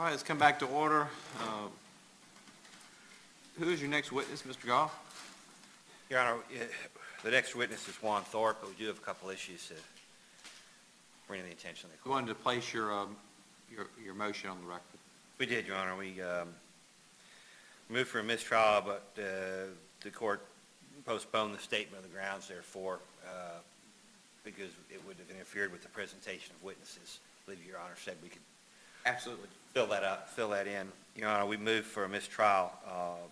All right, let's come back to order. Who is your next witness, Mr. Goff? Your Honor, the next witness is Thorp, but we do have a couple issues to bring to the attention of the We court. wanted to place your motion on the record. We did, Your Honor. We moved for a mistrial, but the court postponed the statement of the grounds, therefore, because it would have interfered with the presentation of witnesses. I believe Your Honor said we could Absolutely. fill that in. Your Honor, we moved for a mistrial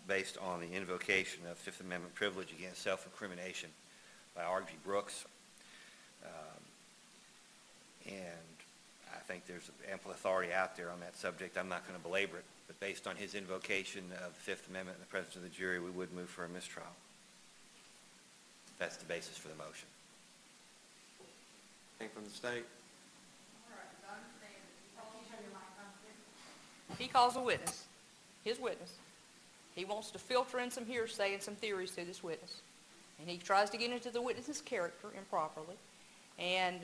based on the invocation of Fifth Amendment privilege against self-incrimination by R.G. Brooks. And I think there's ample authority out there on that subject. I'm not going to belabor it, but based on his invocation of the Fifth Amendment in the presence of the jury, we would move for a mistrial. That's the basis for the motion. Anything from the state? He calls a witness, his witness. He wants to filter in some hearsay and some theories to this witness. And he tries to get into the witness's character improperly. And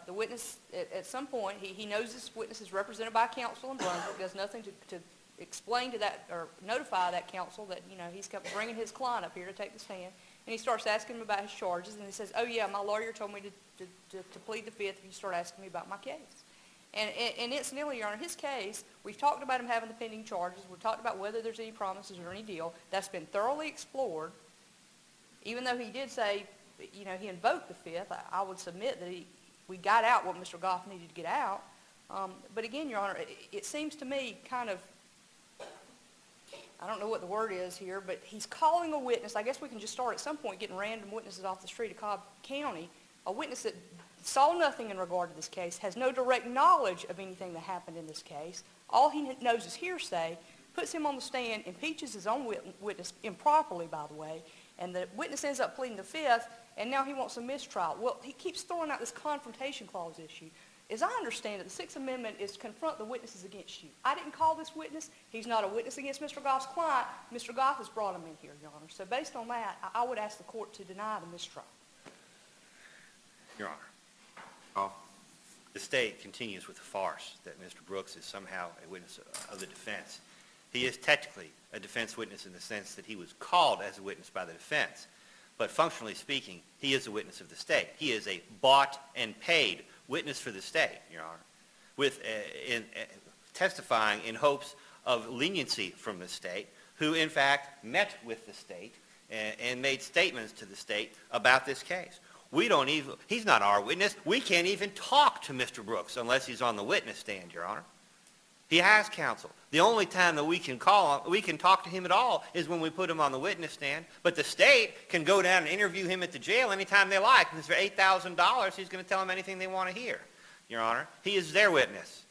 the witness, at some point, he knows this witness is represented by counsel in Brunswick, does nothing to explain to that or notify that counsel that, you know, he's bringing his client up here to take the stand. And he starts asking him about his charges, and he says, oh, yeah, my lawyer told me to plead the fifth if you start asking me about my case. And incidentally, Your Honor, his case, we've talked about him having the pending charges. We've talked about whether there's any promises or any deal. That's been thoroughly explored. Even though he did say, you know, he invoked the fifth, I would submit that we got out what Mr. Goff needed to get out. But again, Your Honor, it seems to me kind of, I don't know what the word is here, but he's calling a witness. I guess we can just start at some point getting random witnesses off the street of Cobb County, a witness that saw nothing in regard to this case, has no direct knowledge of anything that happened in this case. All he knows is hearsay, puts him on the stand, impeaches his own witness improperly, by the way, and the witness ends up pleading the fifth, and now he wants a mistrial. Well, he keeps throwing out this confrontation clause issue. As I understand it, the Sixth Amendment is to confront the witnesses against you. I didn't call this witness. He's not a witness against Mr. Goff's client. Mr. Goff has brought him in here, Your Honor. So based on that, I would ask the court to deny the mistrial. Your Honor. Oh. The state continues with the farce that Mr. Brooks is somehow a witness of the defense. He is technically a defense witness in the sense that he was called as a witness by the defense. But functionally speaking, he is a witness of the state. He is a bought and paid witness for the state, Your Honor, with testifying in hopes of leniency from the state, who in fact met with the state and made statements to the state about this case. He's not our witness. We can't even talk to Mr. Brooks unless he's on the witness stand, Your Honor. He has counsel. The only time that we can talk to him at all is when we put him on the witness stand. But the state can go down and interview him at the jail anytime they like. And for $8,000, he's going to tell them anything they want to hear, Your Honor. He is their witness.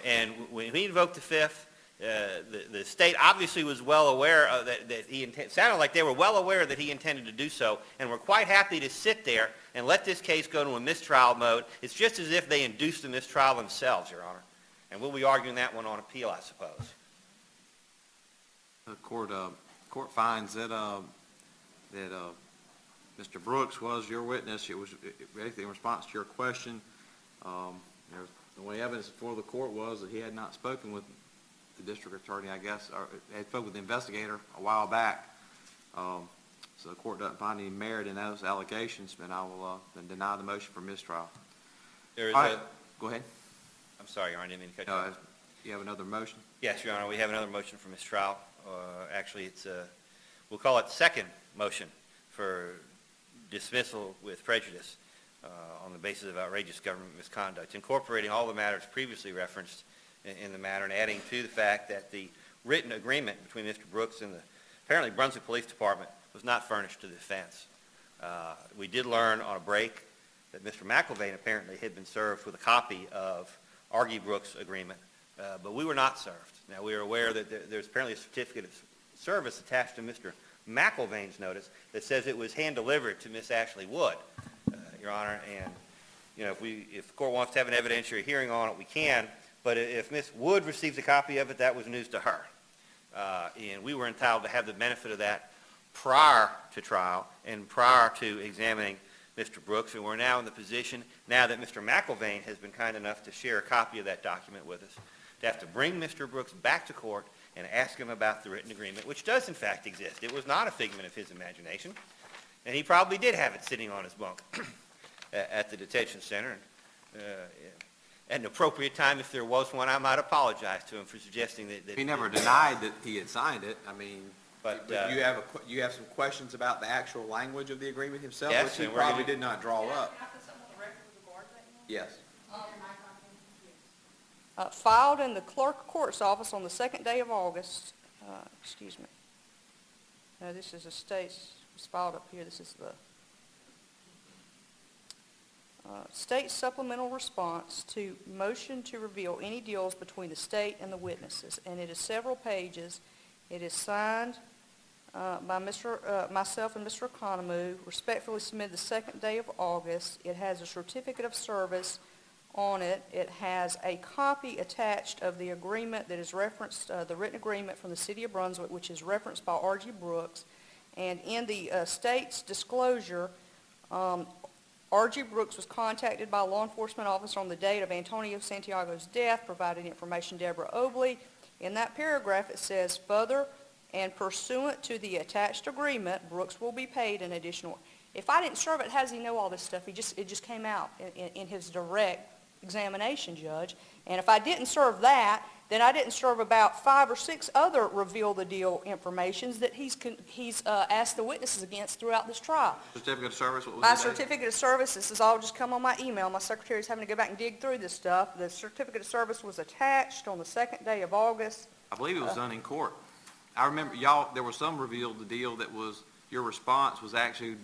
And when he invoked the fifth, the state obviously was well aware of that sounded like they were well aware that he intended to do so, and were quite happy to sit there and let this case go to a mistrial mode. It's just as if they induced the mistrial themselves, Your Honor. And we'll be arguing that one on appeal, I suppose. The court finds that Mr. Brooks was your witness. It was in response to your question. The only evidence before the court was that he had not spoken with the district attorney, I guess, or had spoken with the investigator a while back. So the court doesn't find any merit in those allegations, and I will then deny the motion for mistrial. There is Go ahead. I'm sorry, Your Honor, I didn't mean to cut you off. You have another motion? Yes, Your Honor, we have another motion for mistrial. Actually, we'll call it the second motion for dismissal with prejudice on the basis of outrageous government misconduct, incorporating all the matters previously referenced in the matter and adding to the fact that the written agreement between Mr. Brooks and the apparently Brunswick Police Department was not furnished to the defense. We did learn on a break that Mr. McIlvain apparently had been served with a copy of R.G. Brooks' agreement, but we were not served. Now, we are aware that there's apparently a certificate of service attached to Mr. McIlvain's notice that says it was hand-delivered to Miss Ashley Wood, Your Honor, and you know, if the court wants to have an evidentiary hearing on it, we can, but if Miss Wood receives a copy of it, that was news to her. And we were entitled to have the benefit of that prior to trial and prior to examining Mr. Brooks, and we're now in the position, now that Mr. McIlvain has been kind enough to share a copy of that document with us, to have to bring Mr. Brooks back to court and ask him about the written agreement, which does in fact exist. It was not a figment of his imagination, and he probably did have it sitting on his bunk at the detention center. At an appropriate time, if there was one, I might apologize to him for suggesting that He never denied that he had signed it. I mean, But, but you have some questions about the actual language of the agreement himself, Yes, which he and we're probably gonna- did not draw up. Can I put something on the record with regard to that? Yes. Filed in the clerk of court's office on the second day of August, excuse me. No, this is the state's, it's filed up here, this is the state supplemental response to motion to reveal any deals between the state and the witnesses, and it is several pages. It is signed by myself and Mr. Economou, respectfully submitted the second day of August. It has a certificate of service on it. It has a copy attached of the agreement that is referenced, the written agreement from the City of Brunswick, which is referenced by R.G. Brooks. And in the state's disclosure, R.G. Brooks was contacted by a law enforcement officer on the date of Antonio Santiago's death, provided information to Deborah Obley. In that paragraph, it says, further and pursuant to the attached agreement, Brooks will be paid an additional. If I didn't serve it, how does he know all this stuff? It just came out in his direct examination, Judge. And if I didn't serve that, then I didn't serve about 5 or 6 other reveal the deal informations that he's asked the witnesses against throughout this trial. Certificate of service, what was My the date? certificate of service, this has all just come on my email. My secretary's having to go back and dig through this stuff. The certificate of service was attached on the second day of August. I believe it was done in court. I remember there was some revealed the deal that was, your response was actually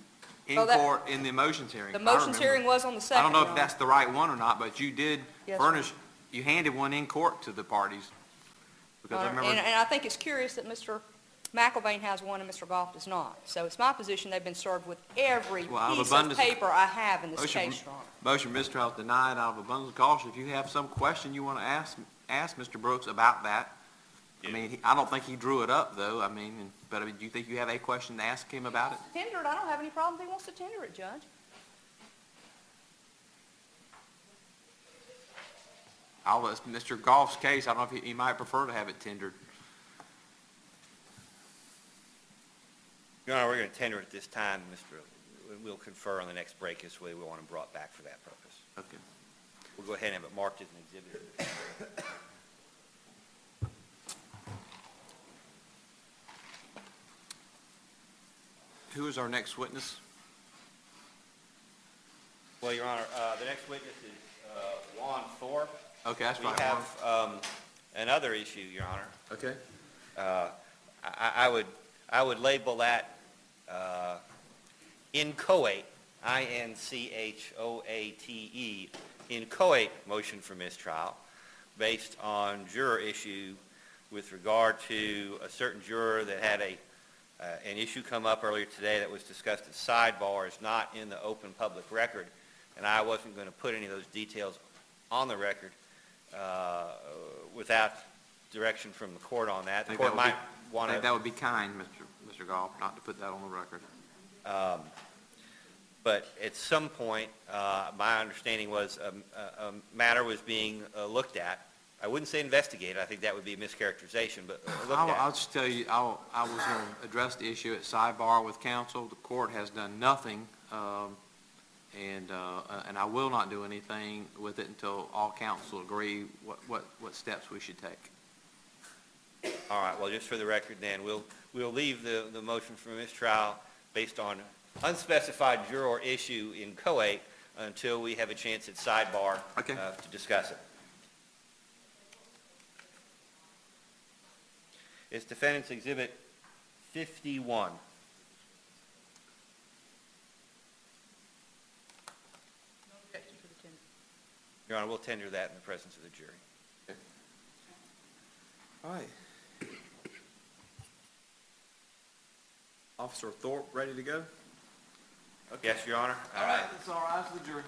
in Oh, that- court in the motions hearing. The I motions remember. hearing was on the I second. don't know Your if Honor. that's the right one or not, but you did Yes, furnish, you handed one in court to the parties. Because I remember, And I think it's curious that Mr. McElvain has one and Mr. Goff does not. So it's my position they've been served with every Well, out of piece of abundance- paper I have in this Motion- case, Your Honor. motion mistrial is denied out of abundance of caution. If you have some question you want to ask Mr. Brooks about that. I mean, I don't think he drew it up, though. I mean, but do you think you have a question to ask him about it? Tender it, I don't have any problem if he wants to tender it, Judge. Mr. Goff's case, I don't know if he might prefer to have it tendered. Your Honor, we're going to tender it this time, we'll confer on the next break as we want them brought back for that purpose. Okay. We'll go ahead and have it marked as an exhibit. Who is our next witness? Well, Your Honor, the next witness is Juan Thorp. Okay, that's We right. have another issue, Your Honor. Okay. I would label that inchoate, I-N-C-H-O-A-T-E, inchoate motion for mistrial based on juror issue with regard to a certain juror that had an issue come up earlier today that was discussed at sidebars, not in the open public record, and I wasn't going to put any of those details on the record without direction from the court on that. The court might I want think to, that would be kind, Mr. Goff, not to put that on the record. but at some point, my understanding was a matter was being looked at. I wouldn't say investigated. I think that would be a mischaracterization, but looked I'll at. just tell you, I was going to address the issue at sidebar with counsel. The court has done nothing, and I will not do anything with it until all counsel agree what steps we should take. All right, well, just for the record then, we'll leave the motion for mistrial based on unspecified juror issue in co-ate until we have a chance at sidebar Okay. to discuss it. It's Defendant's Exhibit 51. No objection to the tender. Your Honor, we'll tender that in the presence of the jury. All right. Officer Thorpe, ready to go? Yes, Your Honor. All right, that's all right for the jury.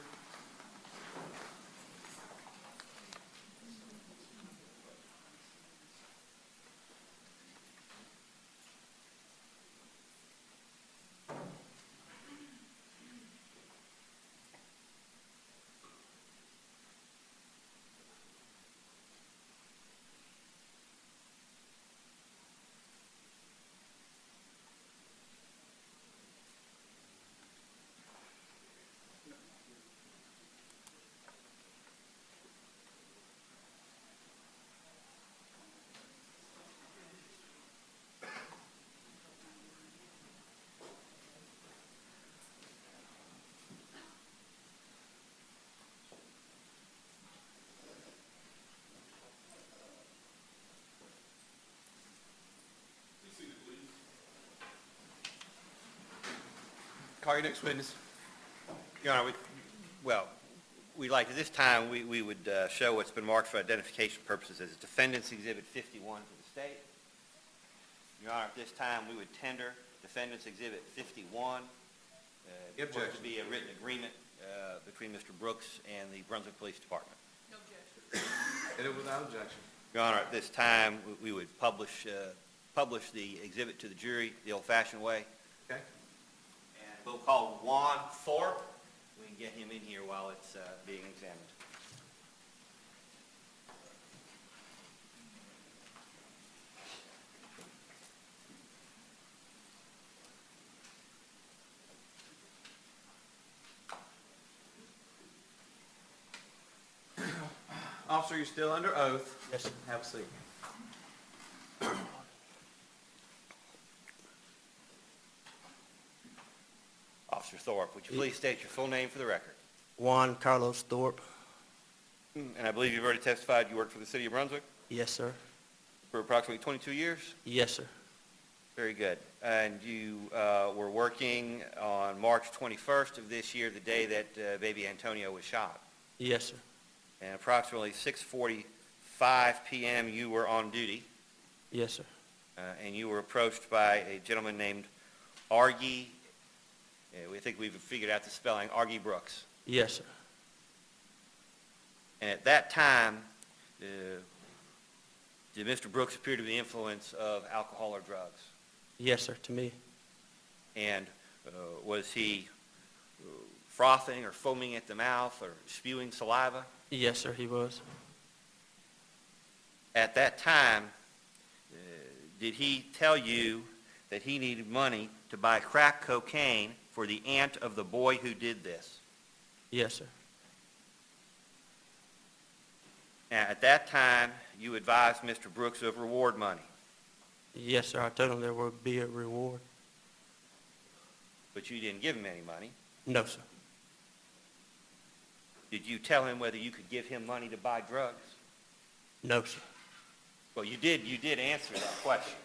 Call your next witness. Your Honor, we'd like, at this time, we would show what's been marked for identification purposes as Defendant's Exhibit 51 to the state. Your Honor, at this time, we would tender Defendant's Exhibit 51. Give It's to objection. be a written agreement between Mr. Brooks and the Brunswick Police Department. No objection. Hit it without objection. Your Honor, at this time, we would publish the exhibit to the jury the old-fashioned way. Okay. And we'll call Juan Thorp. We can get him in here while it's being examined. Officer, you're still under oath. Yes, sir. Have a seat. Officer Thorpe, would you please state your full name for the record? Juan Carlos Thorp. And I believe you've already testified you worked for the City of Brunswick Yes, sir. for approximately 22 years? Yes, sir. Very good. And you were working on March 21st of this year, the day that baby Antonio was shot. Yes, sir. And approximately 6:45 p.m. you were on duty, Yes, sir. and you were approached by a gentleman named Argy, we think we've figured out the spelling, Argy Brooks. Yes, sir. And at that time, did Mr. Brooks appear to be the influence of alcohol or drugs? Yes, sir, to me. And was he frothing or foaming at the mouth or spewing saliva? Yes, sir, he was. At that time, did he tell you that he needed money to buy crack cocaine for the aunt of the boy who did this? Yes, sir. Now, at that time, you advised Mr. Brooks of reward money, Yes, sir. I told him there would be a reward. but you didn't give him any money. No, sir. Did you tell him whether you could give him money to buy drugs? No, sir. Well, you did answer that question.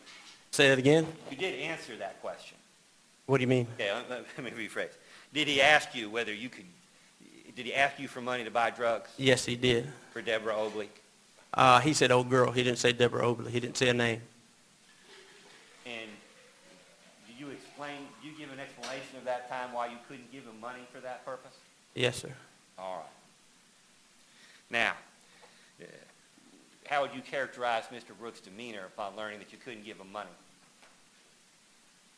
Say that again? You did answer that question. What do you mean? Okay, let me rephrase. Did he ask you whether you could, did he ask you for money to buy drugs Yes, he did. for Deborah Obley? He said old girl. He didn't say Deborah Obley. He didn't say a name. And did you give an explanation of that time why you couldn't give him money for that purpose? Yes, sir. All right. Now, how would you characterize Mr. Brooks' demeanor upon learning that you couldn't give him money?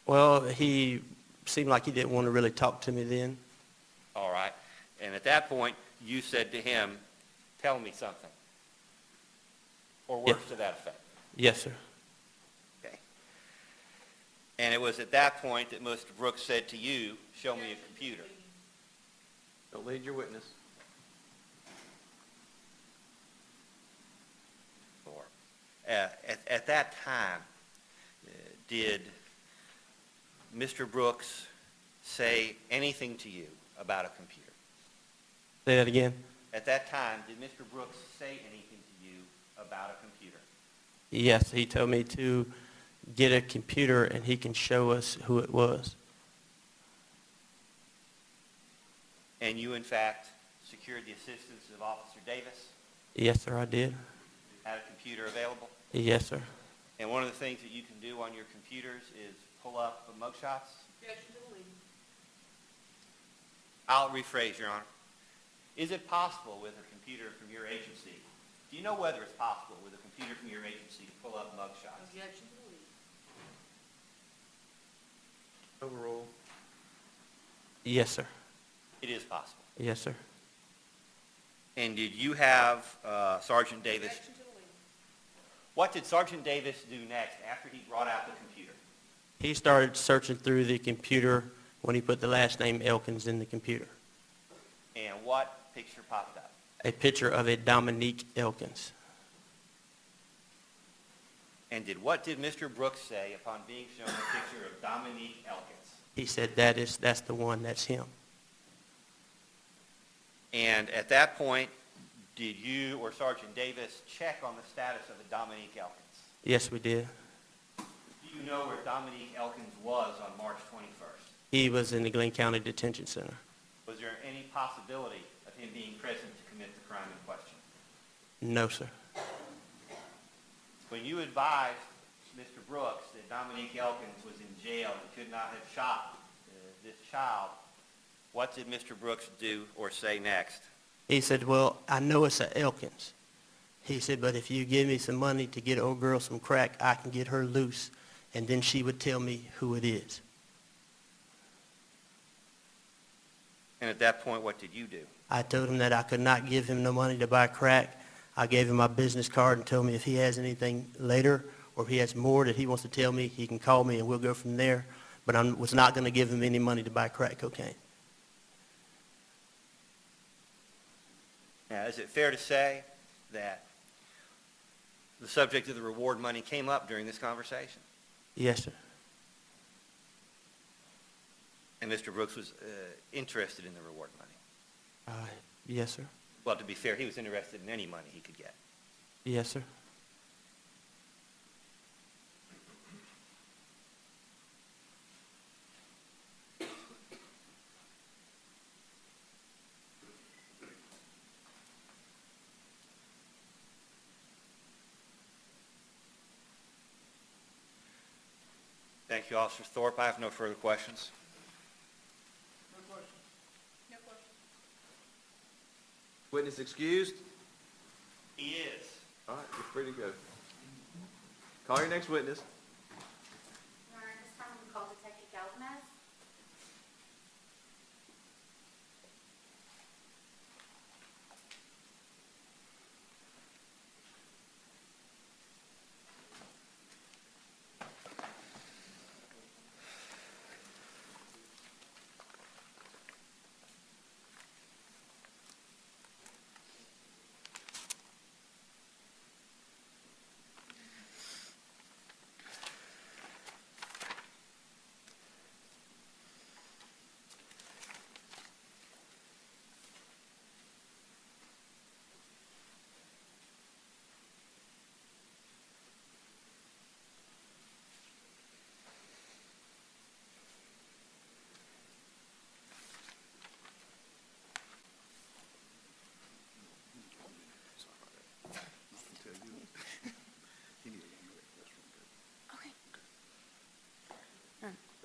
Well, he seemed like he didn't want to really talk to me then. All right. And at that point, you said to him, tell me something. Or words to that effect. Yes, sir. Okay. And it was at that point that Mr. Brooks said to you, show me a computer. Don't lead your witness. At that time, did Mr. Brooks say anything to you about a computer? Say that again? At that time, did Mr. Brooks say anything to you about a computer? Yes, he told me to get a computer and he can show us who it was. And you, in fact, secured the assistance of Officer Davis, Yes, sir, I did. had a computer available? Yes, sir. And one of the things that you can do on your computers is pull up mugshots? Objection to the lead. I'll rephrase, Your Honor. Is it possible with a computer from your agency, do you know whether it's possible with a computer from your agency to pull up mugshots? Objection to the lead. Overrule. Yes, sir. It is possible. Yes, sir. And did you have Sergeant Davis, Objection to the lead. what did Sergeant Davis do next after he brought out the computer? He started searching through the computer when he put the last name Elkins in the computer. And what picture popped up? A picture of a Dominique Elkins. And what did Mr. Brooks say upon being shown a picture of Dominique Elkins? He said, that's the one, that's him. And at that point, did you or Sergeant Davis check on the status of the Dominique Elkins? Yes, we did. Do you know where Dominique Elkins was on March 21st? He was in the Glenn County Detention Center. Was there any possibility of him being present to commit the crime in question? No, sir. When you advised Mr. Brooks that Dominique Elkins was in jail and could not have shot this child, what did Mr. Brooks do or say next? He said, well, I know it's at Elkins. He said, but if you give me some money to get old girl some crack, I can get her loose, and then she would tell me who it is. And at that point, what did you do? I told him that I could not give him no money to buy crack. I gave him my business card and told me if he has anything later or if he has more that he wants to tell me, he can call me and we'll go from there. But I was not going to give him any money to buy crack cocaine. Now, is it fair to say that the subject of the reward money came up during this conversation? Yes, sir. And Mr. Brooks was interested in the reward money? Yes, sir. Well, to be fair, he was interested in any money he could get. Yes, sir. Thank you, Officer Thorp. I have no further questions. No question. Witness excused? He is. All right, you're free to go. Call your next witness. Your Honor, this time we call Detective Galdames.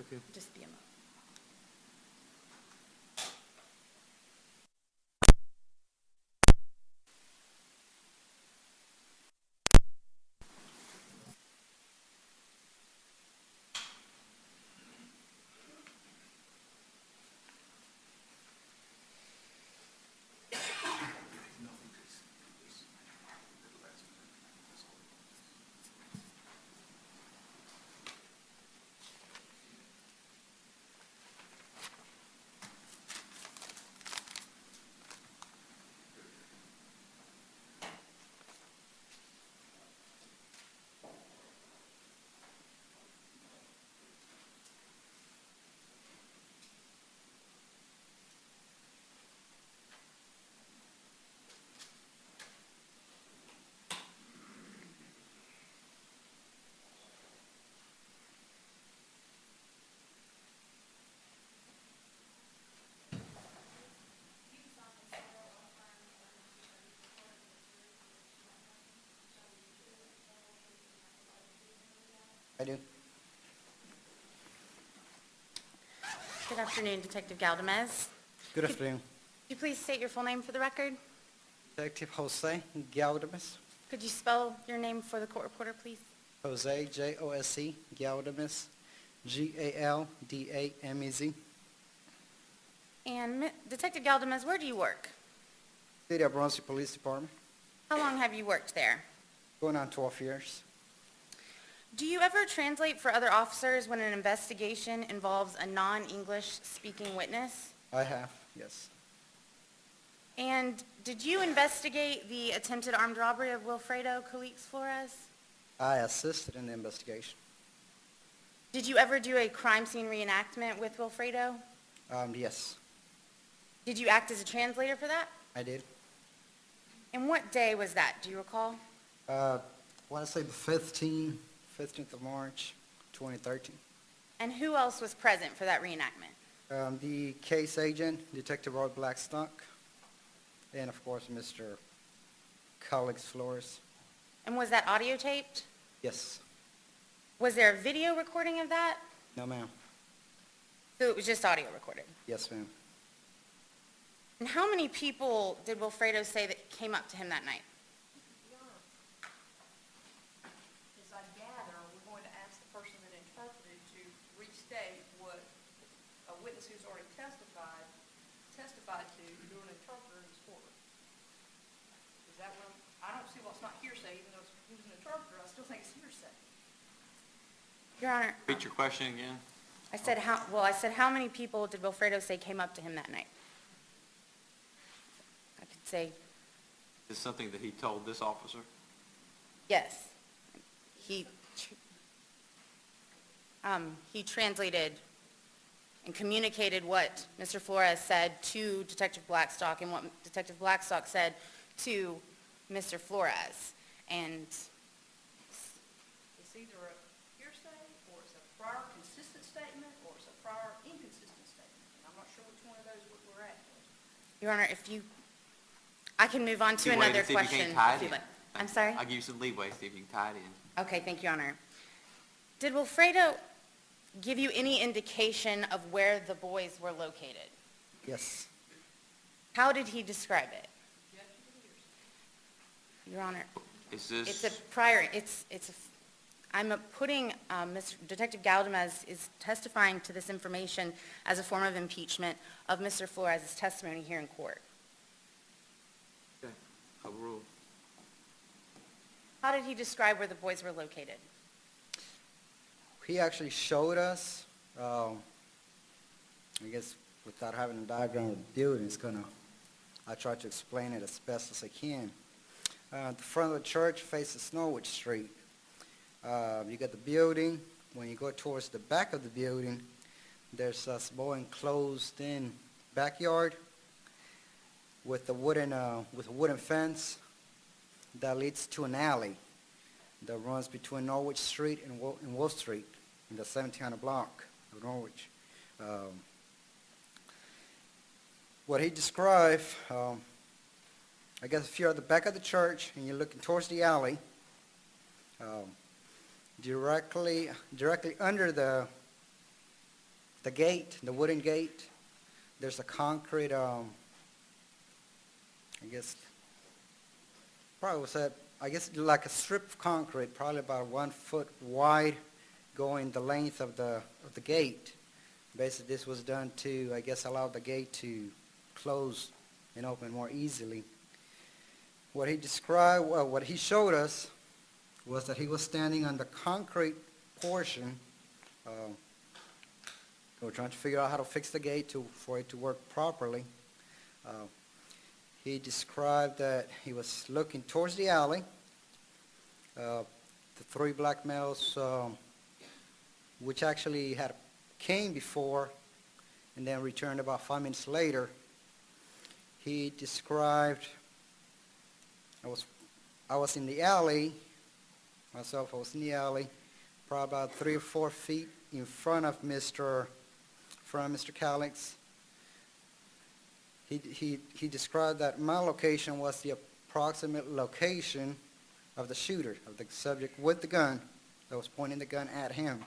Okay. Just be a moment. I do. Good afternoon, Detective Galdames. Good afternoon. Could you please state your full name for the record? Detective Jose Galdames. Could you spell your name for the court reporter, please? Jose, J-O-S-E, Galdames, G-A-L-D-A-M-E-Z. And Detective Galdames, where do you work? City of Brunswick Police Department. How long have you worked there? Going on 12 years. Do you ever translate for other officers when an investigation involves a non-English speaking witness? I have, yes. And did you investigate the attempted armed robbery of Wilfredo Calix Flores? I assisted in the investigation. Did you ever do a crime scene reenactment with Wilfredo? Yes, Did you act as a translator for that? I did. And what day was that? Do you recall? I want to say the 15th of March, 2013. And who else was present for that reenactment? The case agent, Detective Blackstock, and of course, Mr. Calix Flores. And was that audio taped? Yes. Was there a video recording of that? No, ma'am. So it was just audio recorded? Yes, ma'am. And how many people did Wilfredo say that came up to him that night? As I gather, we're going to ask the person that interpreted to restate what a witness who's already testified to through an interpreter in this court. Is that what I don't see what's not hearsay, even though he was an interpreter, I still think it's hearsay. Your Honor, Repeat your question again. I said how many people did Wilfredo say came up to him that night? I could say, Is this something that he told this officer? yes. He translated and communicated what Mr. Flores said to Detective Blackstock and what Detective Blackstock said to Mr. Flores. And It's either a hearsay, or it's a prior consistent statement, or it's a prior inconsistent statement. And I'm not sure which one of those we're at. Your Honor, I can move on to another See if you question. can't tie if it you'd in. like. I'm sorry? I'll give you some leeway, see if you can tie it in. Okay, thank you, Your Honor. Did Wilfredo give you any indication of where the boys were located? Yes. How did he describe it? Your Honor, Is this? it's a prior, I'm putting, Detective Galdames is testifying to this information as a form of impeachment of Mr. Flores' testimony here in court. Okay, overruled. How did he describe where the boys were located? He actually showed us, I guess without having a diagram of the building, I try to explain it as best as I can. The front of the church faces Norwich Street. You got the building. When you go towards the back of the building, there's a small enclosed-in backyard with a wooden fence that leads to an alley that runs between Norwich Street and Wall Street in the 1700 block of Norwich. What he described, I guess if you're at the back of the church and you're looking towards the alley, directly under the gate, the wooden gate, there's a concrete, I guess, probably was that, I guess like a strip of concrete, probably about 1 foot wide, going the length of the gate. Basically, this was done to, I guess, allow the gate to close and open more easily. What he described, well, what he showed us was that he was standing on the concrete portion. We were trying to figure out how to fix the gate for it to work properly. He described that he was looking towards the alley. The 3 black males, which actually came before and then returned about 5 minutes later. He described, I was in the alley, myself, I was in the alley, probably about 3 or 4 feet in front of Mr. Calix. He described that my location was the approximate location of the shooter, of the subject with the gun that was pointing the gun at him.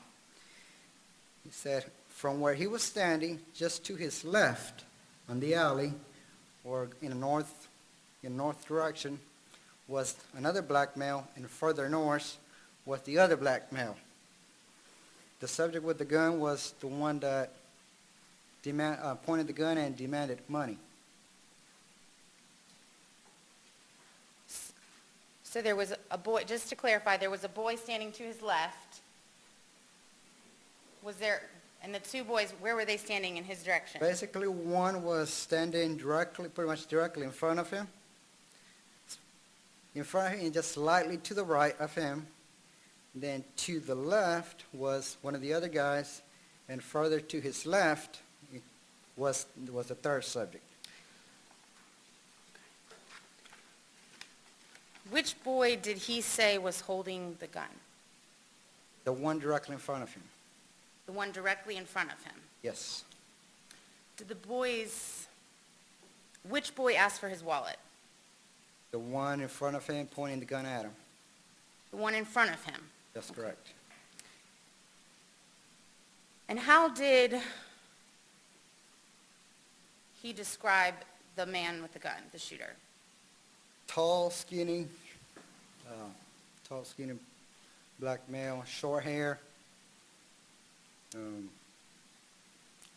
He said from where he was standing, just to his left on the alley, or in the north direction, was another black male, and further north was the other black male. The subject with the gun was the one that pointed the gun and demanded money. So there was a boy, just to clarify, there was a boy standing to his left. And the 2 boys, where were they standing in his direction? Basically, one was standing pretty much directly in front of him. In front of him and just slightly to the right of him. Then to the left was one of the other guys, and further to his left was the 3rd subject. Which boy did he say was holding the gun? The one directly in front of him. the one directly in front of him. Yes. Did which boy asked for his wallet? The one in front of him pointing the gun at him. The one in front of him. That's correct. And how did he describe the man with the gun, the shooter? Tall, skinny, black male, short hair. I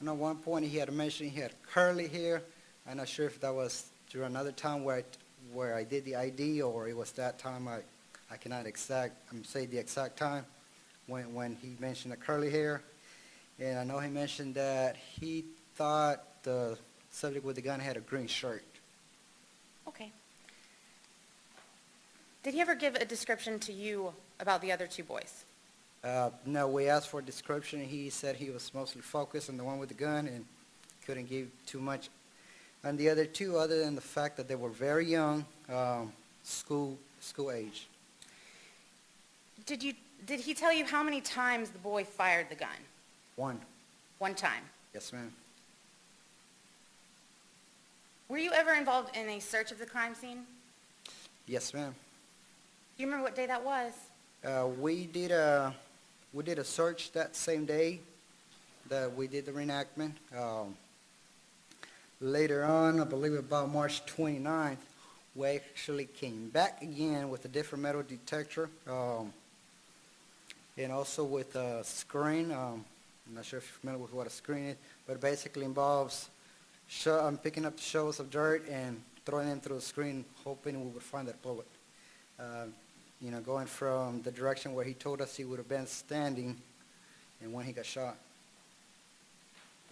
know at one point he had mentioned he had curly hair. I'm not sure if that was during another time where I did the ID, or it was that time. I cannot say the exact time when he mentioned the curly hair. And I know he mentioned that he thought the subject with the gun had a green shirt. Okay. Did he ever give a description to you about the other two boys? No, we asked for a description. He said he was mostly focused on the one with the gun and couldn't give too much on the other two, other than the fact that they were very young, school age. Did he tell you how many times the boy fired the gun? One. One time. Yes, ma'am. Were you ever involved in a search of the crime scene? Yes, ma'am. Do you remember what day that was? We did a search that same day that we did the reenactment. Later on, I believe about March 29th, we actually came back again with a different metal detector, and also with a screen. I'm not sure if you're familiar with what a screen is, but it basically involves picking up the shovels of dirt and throwing them through the screen, hoping we would find that bullet. Going from the direction where he told us he would have been standing and when he got shot.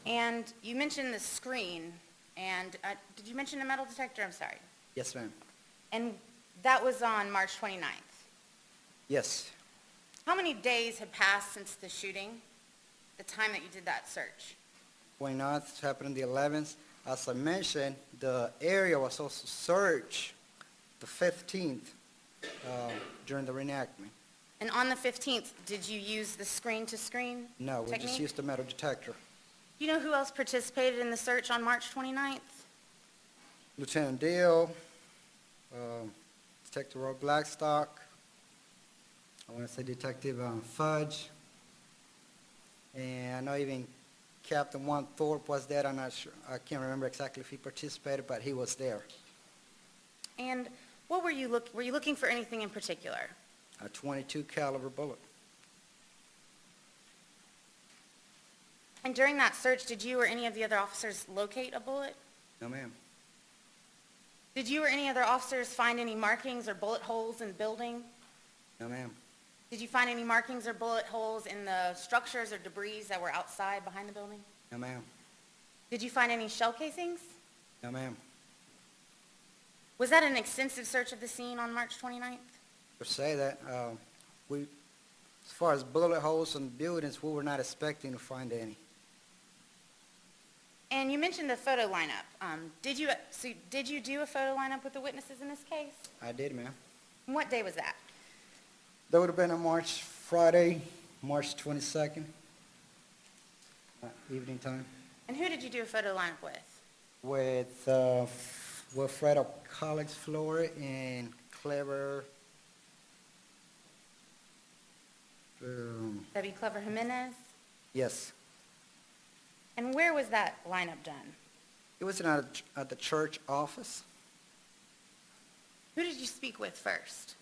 And you mentioned the screen, and did you mention a metal detector? I'm sorry. Yes, ma'am. And that was on March 29th. Yes. How many days had passed since the shooting, the time that you did that search? 29th, happened on the 11th. As I mentioned, the area was also searched the 15th during the reenactment. And on the 15th, did you use the screen-to-screen No, we technique? just used the metal detector. Do you know who else participated in the search on March 29th? Lieutenant Deal, Detective Roy Blackstock, I want to say Detective Fudge, and I know even Captain Thorp was there. I'm not sure. I can't remember exactly if he participated, but he was there. And what were you looking for anything in particular? A .22 caliber bullet. And during that search, did you or any of the other officers locate a bullet? No, ma'am. Did you or any other officers find any markings or bullet holes in the building? No, ma'am. Did you find any markings or bullet holes in the structures or debris that were outside behind the building? No, ma'am. Did you find any shell casings? No, ma'am. Was that an extensive search of the scene on March 29th? To say that, as far as bullet holes in buildings, we were not expecting to find any. And you mentioned the photo lineup. Did you do a photo lineup with the witnesses in this case? I did, ma'am. And what day was that? That would have been Friday, March 22nd, evening time, And who did you do a photo lineup with? with Wilfredo College Floor and Clever, Debbie Clever Jimenez? yes. And where was that lineup done? It was at the church office. Who did you speak with first?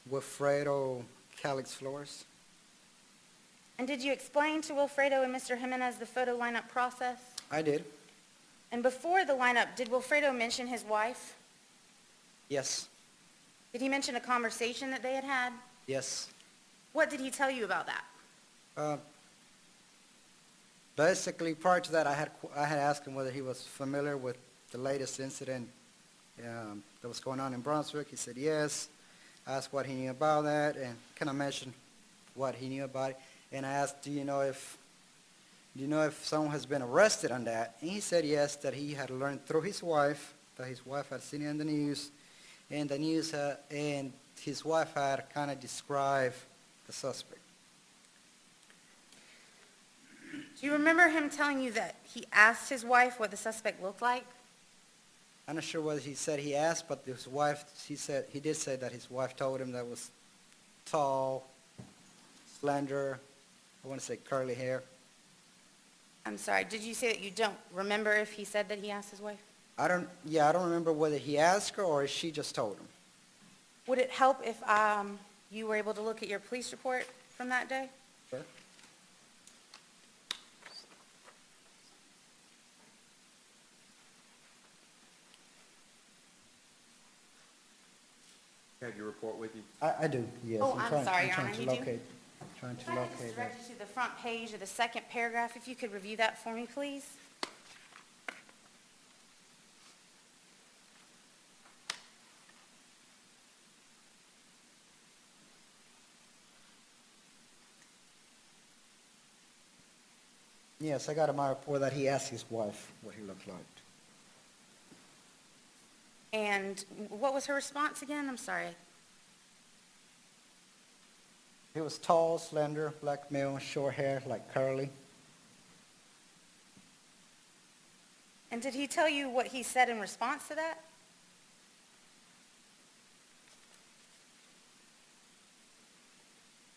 Wilfredo Calix Flores. And did you explain to Wilfredo and Mr. Jimenez the photo lineup process? I did. And before the lineup, did Wilfredo mention his wife? Yes. Did he mention a conversation that they had had? Yes. What did he tell you about that? Basically, prior to that, I had asked him whether he was familiar with the latest incident that was going on in Brunswick. He said yes. I asked what he knew about that and kind of mentioned what he knew about it. And I asked, do you know if someone has been arrested on that? And he said yes, that he had learned through his wife, that his wife had seen it in the news, and and his wife had kind of described the suspect. Do you remember him telling you that he asked his wife what the suspect looked like? I'm not sure whether he said he asked, but his wife, he did say that his wife told him that was tall, slender, I want to say curly hair. I'm sorry, did you say that you don't remember if he said that he asked his wife? I don't remember whether he asked her or if she just told him. Would it help if you were able to look at your police report from that day? Sure. You have your report with you? I do, yes. Oh, I'm sorry, Your trying Honor, to you do? locate, trying to If I could just locate that. direct you to the front page of the second paragraph, if you could review that for me, please. Yes, I got in my report that he asked his wife what he looked like. And what was her response again? I'm sorry. He was tall, slender, black male, short hair, like curly. And did he tell you what he said in response to that?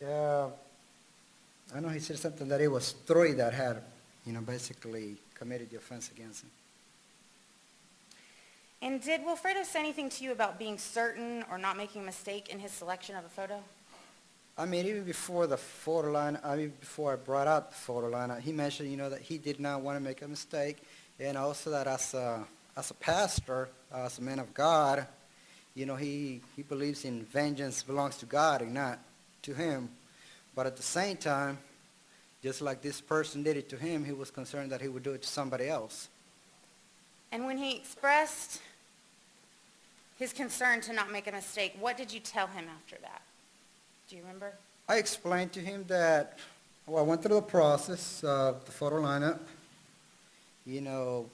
Yeah, I know he said something that it was three that had, basically committed the offense against him. And did Wilfredo say anything to you about being certain or not making a mistake in his selection of a photo? I mean, even before the photo line, before I brought out the photo line, he mentioned, that he did not want to make a mistake, and also that as a pastor, as a man of God, he believes in vengeance belongs to God and not to him. But at the same time, just like this person did it to him, he was concerned that he would do it to somebody else. And when he expressed his concern to not make a mistake, what did you tell him after that? Do you remember? I explained to him that, I went through the process of the photo lineup,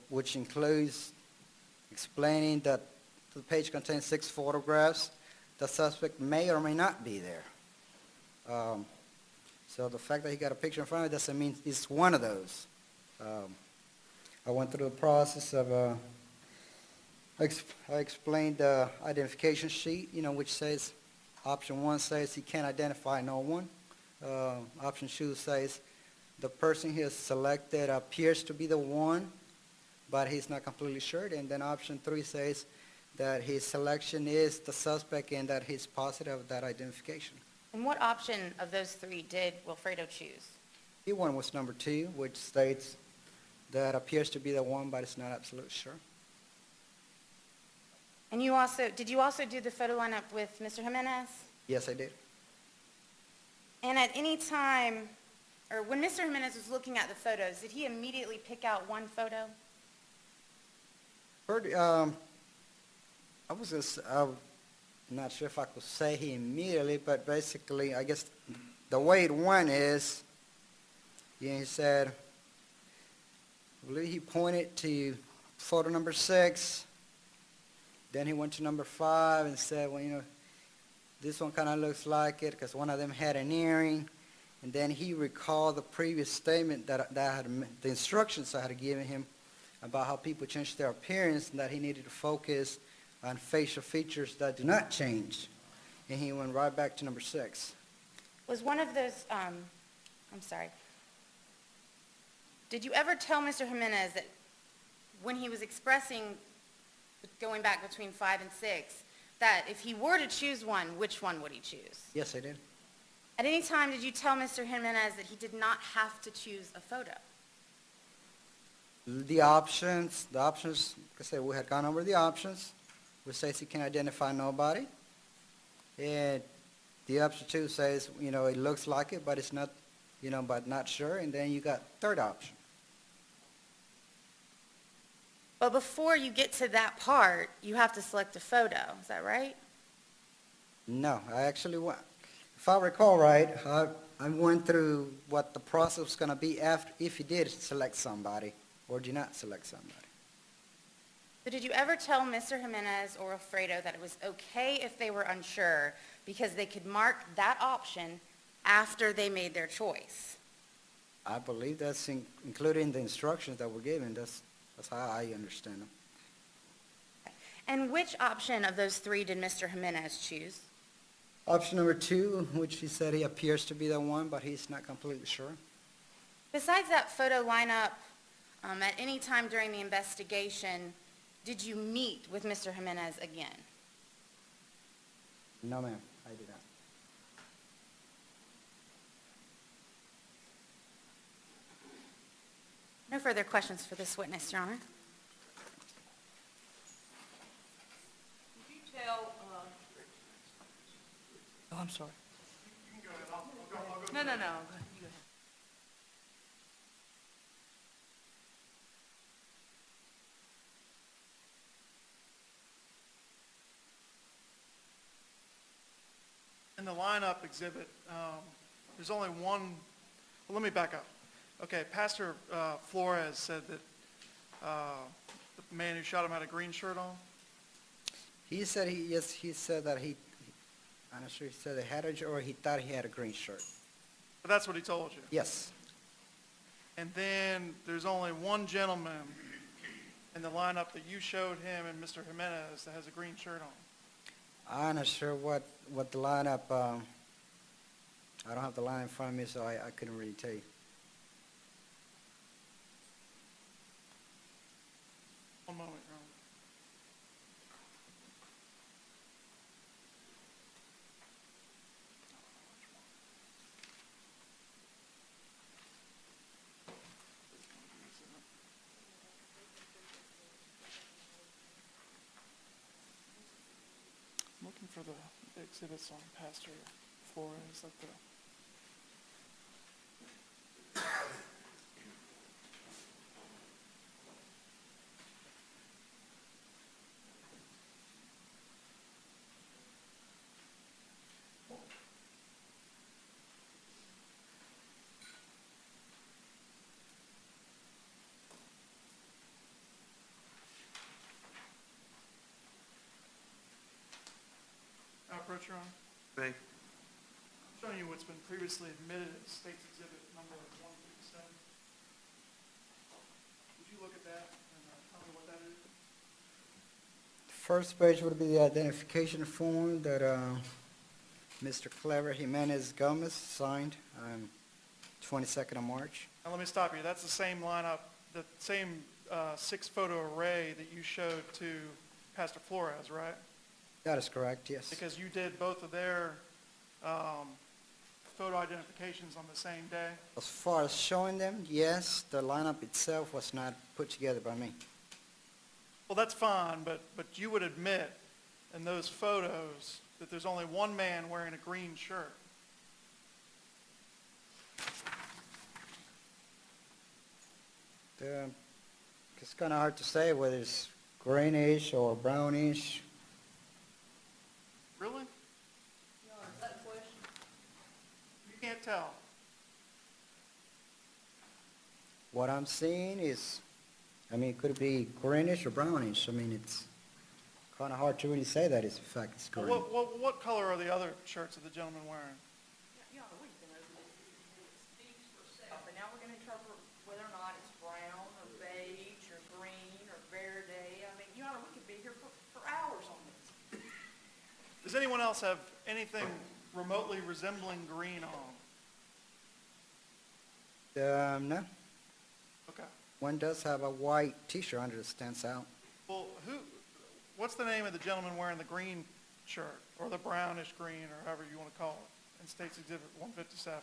which includes explaining that the page contains 6 photographs. The suspect may or may not be there. So the fact that he got a picture in front of it doesn't mean it's one of those. I went through the process of, I explained the identification sheet, which says, option 1 says he can't identify no one. Option 2 says the person he has selected appears to be the one, but he's not completely sure. And then option 3 says that his selection is the suspect and that he's positive of that identification. And what option of those 3 did Wilfredo choose? The one was number 2, which states that appears to be the one, but it's not absolutely sure. And did you also do the photo lineup with Mr. Jimenez? Yes, I did. And at any time, or when Mr. Jimenez was looking at the photos, did he immediately pick out one photo? I'm not sure if I could say he immediately, but basically, I guess the way it went is, he said, I believe he pointed to photo number 6, then he went to number 5 and said, well, this one kind of looks like it because one of them had an earring. And then he recalled the previous statement that the instructions I had given him about how people change their appearance and that he needed to focus on facial features that do not change. And he went right back to number 6. Was one of those, I'm sorry, did you ever tell Mr. Jimenez that when he was expressing going back between 5 and 6, that if he were to choose one, which one would he choose? Yes, I did. At any time, did you tell Mr. Jimenez that he did not have to choose a photo? The options, like I said, we had gone over the options, which says he can identify nobody. And the option 2 says, it looks like it, but it's not, but not sure. And then you got third option. But before you get to that part, you have to select a photo. Is that right? No, I actually went. If I recall right, I went through what the process was going to be after if he did select somebody or did not select somebody. So did you ever tell Mr. Jimenez or Alfredo that it was okay if they were unsure because they could mark that option after they made their choice? I believe that's including the instructions that were given. That's how I understand them. And which option of those three did Mr. Jimenez choose? Option number 2, which he said he appears to be the one, but he's not completely sure. Besides that photo lineup, at any time during the investigation, did you meet with Mr. Jimenez again? No, ma'am, I did not. No further questions for this witness, Your Honor. Did you tell, oh, I'm sorry. No, no, no. You go ahead. In the lineup exhibit, there's only one, well, let me back up. Okay, Pastor Flores said that the man who shot him had a green shirt on. He said he said that I'm not sure he said he had or he thought he had a green shirt. But that's what he told you. Yes. And then there's only one gentleman in the lineup that you showed him and Mr. Jimenez that has a green shirt on. I'm not sure what the lineup, I don't have the line in front of me, so I couldn't really tell you. One moment, Your Honor. I'm looking for the exhibits on Pastor Flores, like the... Approach, Your Honor. Okay. I'm showing you what's been previously admitted as State's Exhibit number 157. Would you look at that and tell me what that is? First page would be the identification form that Mr. Clever Jimenez Gomez signed on 22nd of March. Now, let me stop you. That's the same lineup, the same six-photo array that you showed to Pastor Flores, right? That is correct, yes. Because you did both of their photo identifications on the same day? As far as showing them, yes, the lineup itself was not put together by me. Well, that's fine, but you would admit in those photos that there's only one man wearing a green shirt. It's kind of hard to say whether it's greenish or brownish. Really? Your Honor, is that a question? You can't tell. What I'm seeing is, could it be greenish or brownish? It's kind of hard to really say that it's in fact it's green. What color are the other shirts that the gentleman wearing? Your Honor, we've been over this. It speaks for itself, and now we're going to interpret whether or not it's brown or beige or green or verde. Your Honor, we could be here for hours on this. Does anyone else have anything remotely resembling green on? No. Okay. One does have a white T-shirt under that stands out. Well, what's the name of the gentleman wearing the green shirt, or the brownish green, or however you want to call it, in State's Exhibit 157?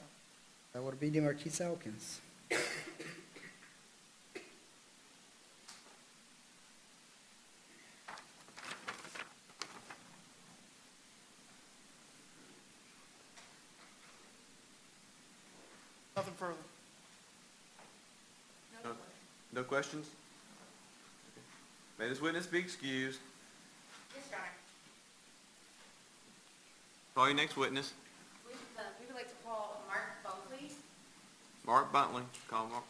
That would be DeMarquise Elkins. Nothing further. No questions? May this witness be excused. Yes, Your Honor. Call your next witness. We would like to call Mark Bunkley. Mark Bunkley. Call Mark.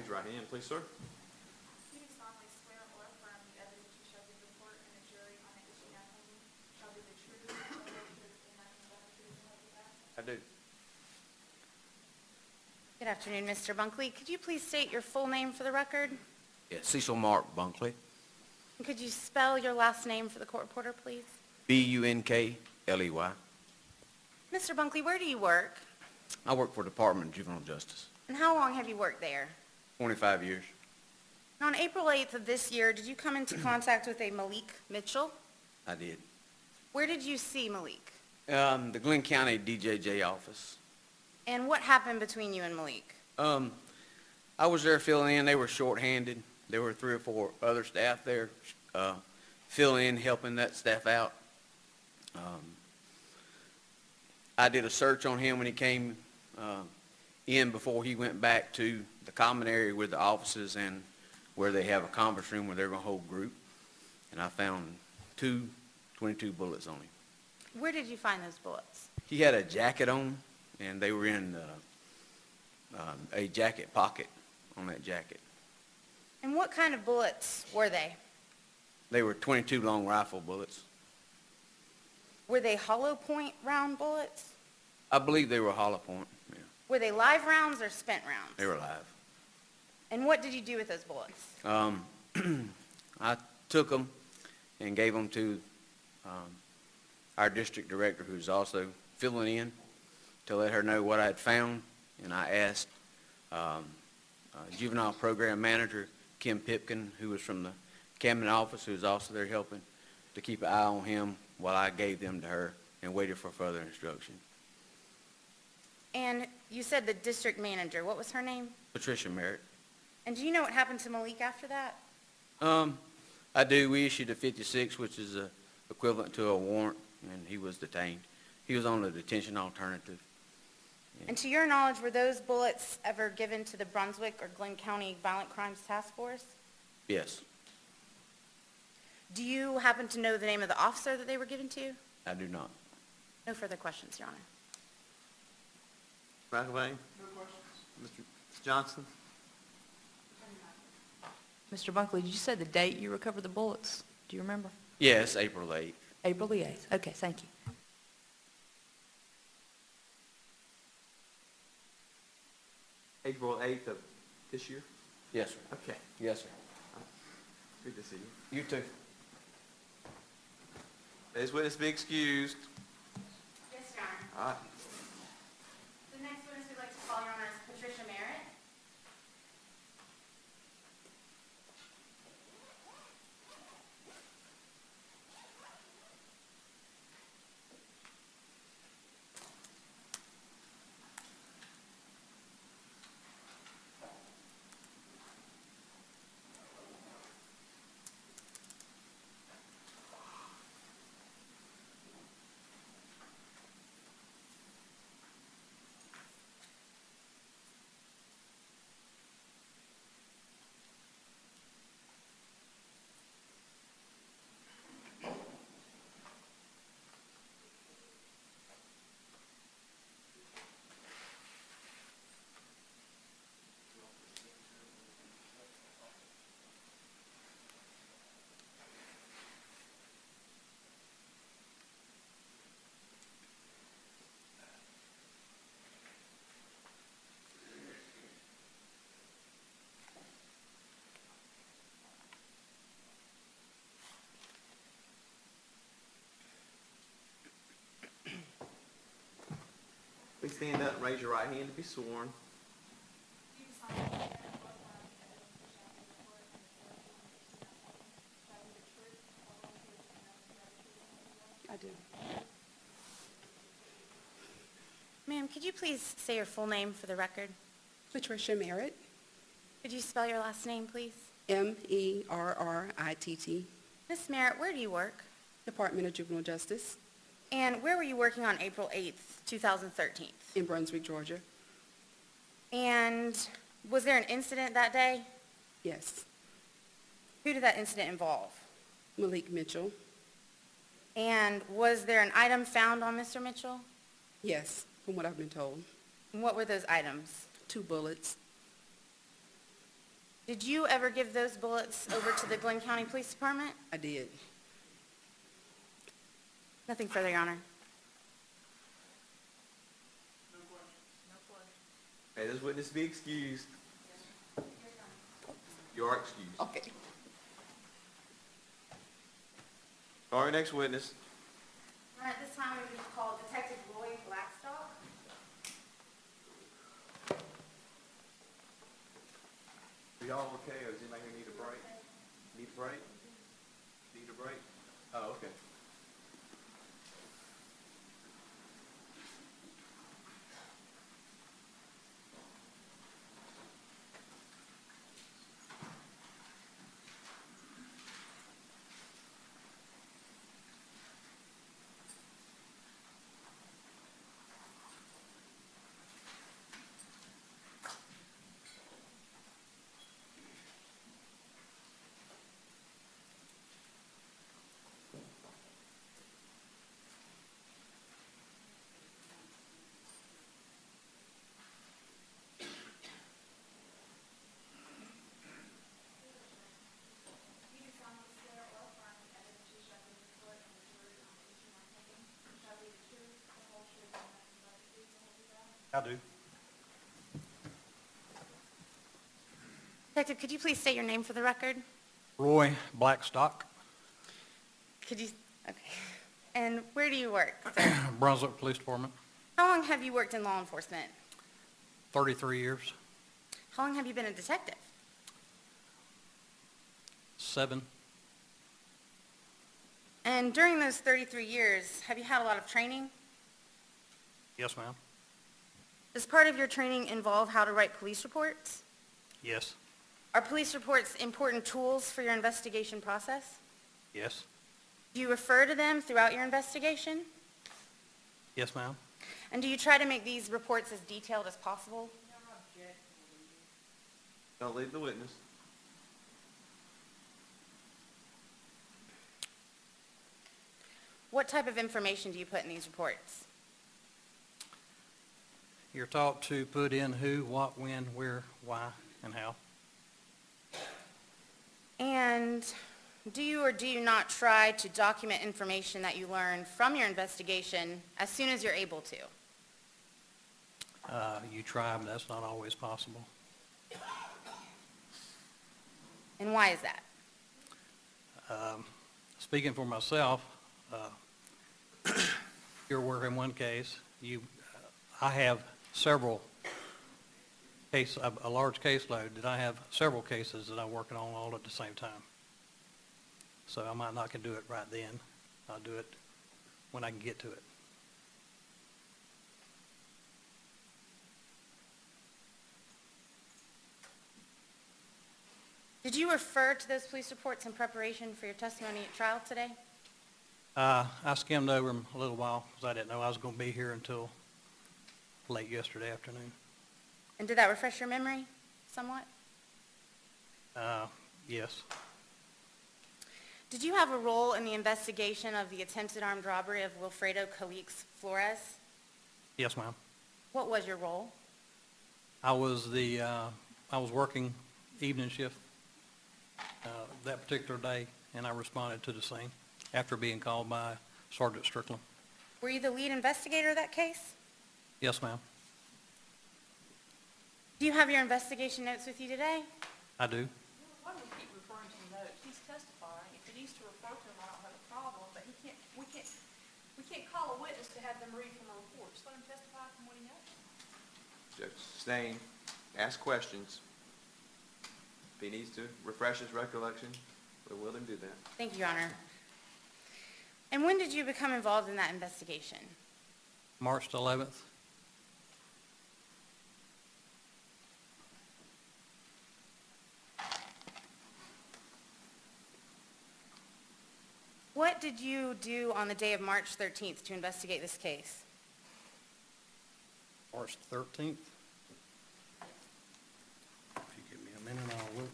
Raise your right hand, please, sir. Do you solemnly swear or affirm the evidence you shall give the court and the jury on the issue now pending shall be the truth, the whole truth, and nothing but the truth, so help you God? I do. Good afternoon, Mr. Bunkley. Could you please state your full name for the record? Yeah, Cecil Mark Bunkley, And could you spell your last name for the court reporter, please? Bunkley. Mr. Bunkley, where do you work? I work for the Department of Juvenile Justice, And how long have you worked there? 25 years. And on April 8th of this year, did you come into contact with a Malik Mitchell? I did. Where did you see Malik? The Glenn County DJJ office. And what happened between you and Malik? I was there filling in. They were shorthanded. There were 3 or 4 other staff there filling in, helping that staff out. I did a search on him when he came in before he went back to the common area with the offices and where they have a conference room where they're going to hold group. And I found 22 bullets on him. Where did you find those bullets? He had a jacket on, and they were in a jacket pocket on that jacket. And what kind of bullets were they? They were 22 long rifle bullets. Were they hollow point round bullets? I believe they were hollow point. Yeah, Were they live rounds or spent rounds? they were live. And what did you do with those bullets? I took them and gave them to our district director, who's also filling in, to let her know what I had found. And I asked juvenile program manager Kim Pipkin, who was from the cabinet office, who was also there helping, to keep an eye on him while I gave them to her and waited for further instruction. And you said the district manager. What was her name? Patricia Merritt. And do you know what happened to Malik after that? I do. We issued a 56, which is equivalent to a warrant, and he was detained. He was on a detention alternative. And to your knowledge, were those bullets ever given to the Brunswick or Glenn County Violent Crimes Task Force? Yes, Do you happen to know the name of the officer that they were given to? I do not. No further questions, Your Honor. McElvain? No questions. Mr. Johnson? Mr. Bunkley, did you say the date you recovered the bullets? Do you remember? Yes, April 8th. April the 8th. Okay, thank you. April 8th of this year? Yes, sir. Okay, Yes, sir. good to see you. You too. This witness be excused. Yes, Your Honor. All right. The next witness we'd like to call, Your Honor, is Patricia Merritt. Please stand up and raise your right hand to be sworn. Do you solemnly swear or affirm the evidence you shall give the court and the jury on the issue now pending shall be the truth, the whole truth, and nothing but the truth, so help you God? I do. Ma'am, could you please say your full name for the record? Patricia Merritt, Could you spell your last name, please? Merritt, Miss Merritt, where do you work? Department of Juvenile Justice And where were you working on April 8th, 2013? in Brunswick, Georgia. And was there an incident that day? Yes. Who did that incident involve? Malik Mitchell. And was there an item found on Mr. Mitchell? Yes, from what I've been told. And what were those items? 2 bullets. Did you ever give those bullets over to the Glenn County Police Department? I did. Nothing further, Your Honor. Hey, this witness be excused. You are excused. Okay. All right, next witness. All right, this time we will call Detective Lloyd Blackstock. Are y'all okay, or does anybody need a break? Need a break? Need a break? Oh, okay. I do. Detective, could you please state your name for the record? Roy Blackstock, Could you, okay. And where do you work, sir? Brunswick Police Department, How long have you worked in law enforcement? 33 years, How long have you been a detective? 7. And during those 33 years, have you had a lot of training? Yes, ma'am. Does part of your training involve how to write police reports? Yes, Are police reports important tools for your investigation process? yes, Do you refer to them throughout your investigation? yes, ma'am. And do you try to make these reports as detailed as possible? Don't leave the witness. What type of information do you put in these reports? You're taught to put in who, what, when, where, why, and how. And do you or do you not try to document information that you learn from your investigation as soon as you're able to? You try, but that's not always possible. And why is that? Speaking for myself, you're working one case. I have several a large caseload that I have several cases that I'm working on all at the same time. So I might not can do it right then. I'll do it when I can get to it. Did you refer to those police reports in preparation for your testimony at trial today? I skimmed over them a little while because I didn't know I was going to be here until late yesterday afternoon. And did that refresh your memory somewhat? Yes. Did you have a role in the investigation of the attempted armed robbery of Wilfredo Calix Flores? Yes, ma'am. What was your role? I was working evening shift that particular day, and I responded to the scene after being called by Sergeant Strickland. Were you the lead investigator of that case? Yes, ma'am. Do you have your investigation notes with you today? I do. Why do we keep referring to the notes? He's testifying. If he needs to refer to them, I don't have a problem, but we can't call a witness to have them read from a report. Just let him testify from what he knows. Just sustain, ask questions. If he needs to refresh his recollection, we'll let him do that. Thank you, Your Honor. And when did you become involved in that investigation? March the 11th. What did you do on the day of March 13th to investigate this case? March 13th. If you give me a minute, I'll look.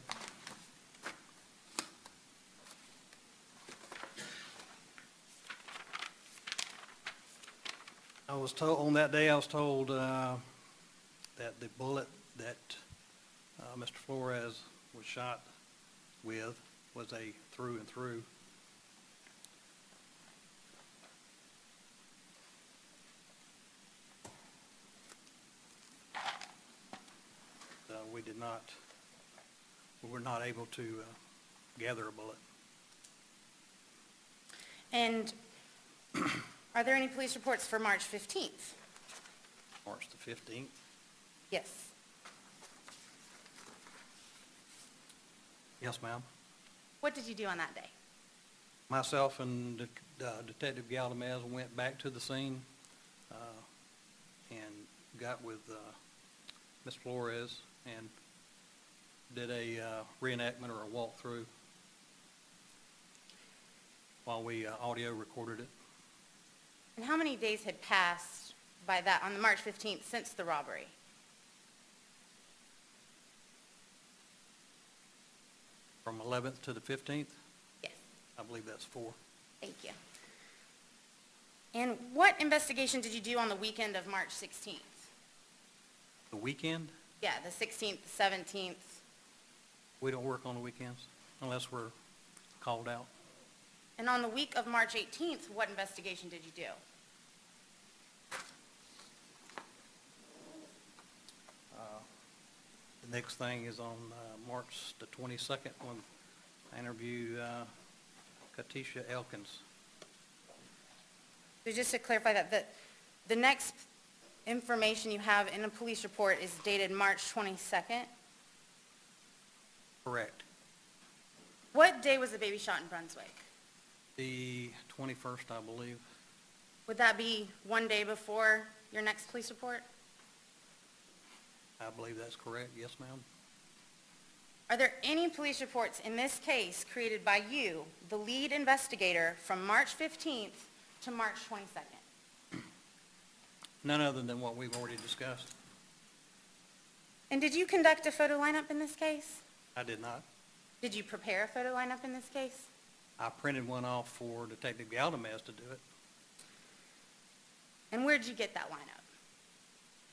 I was told, on that day, I was told that the bullet that Mr. Flores was shot with was a through and through. We were not able to gather a bullet. And are there any police reports for March 15th? March the 15th. Yes. Yes, ma'am. What did you do on that day? Myself and Detective Galdames went back to the scene and got with Ms. Flores and did a reenactment or a walkthrough while we audio recorded it. And how many days had passed by that on the March 15th since the robbery? From 11th to the 15th? Yes. I believe that's 4. Thank you. And what investigation did you do on the weekend of March 16th? The weekend? Yeah, the 16th, the 17th. We don't work on the weekends unless we're called out. And on the week of March 18th, what investigation did you do? The next thing is on March the 22nd when I interviewed Patricia Elkins. So just to clarify that, the next information you have in a police report is dated March 22nd? Correct. What day was the baby shot in Brunswick? The 21st, I believe. Would that be one day before your next police report? I believe that's correct. Yes, ma'am. Are there any police reports in this case created by you, the lead investigator, from March 15th to March 22nd? None other than what we've already discussed. And did you conduct a photo lineup in this case? I did not. Did you prepare a photo lineup in this case? I printed one off for Detective Galdames to do it And where did you get that lineup?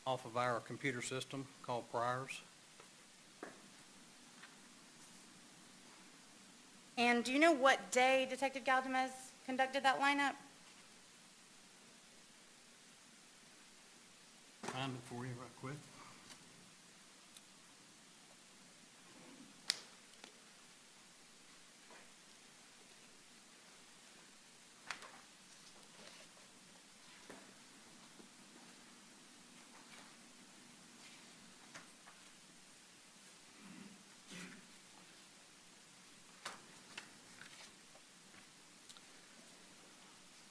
off of our computer system called Priors. And do you know what day Detective Galdames conducted that lineup? Find it for you right quick.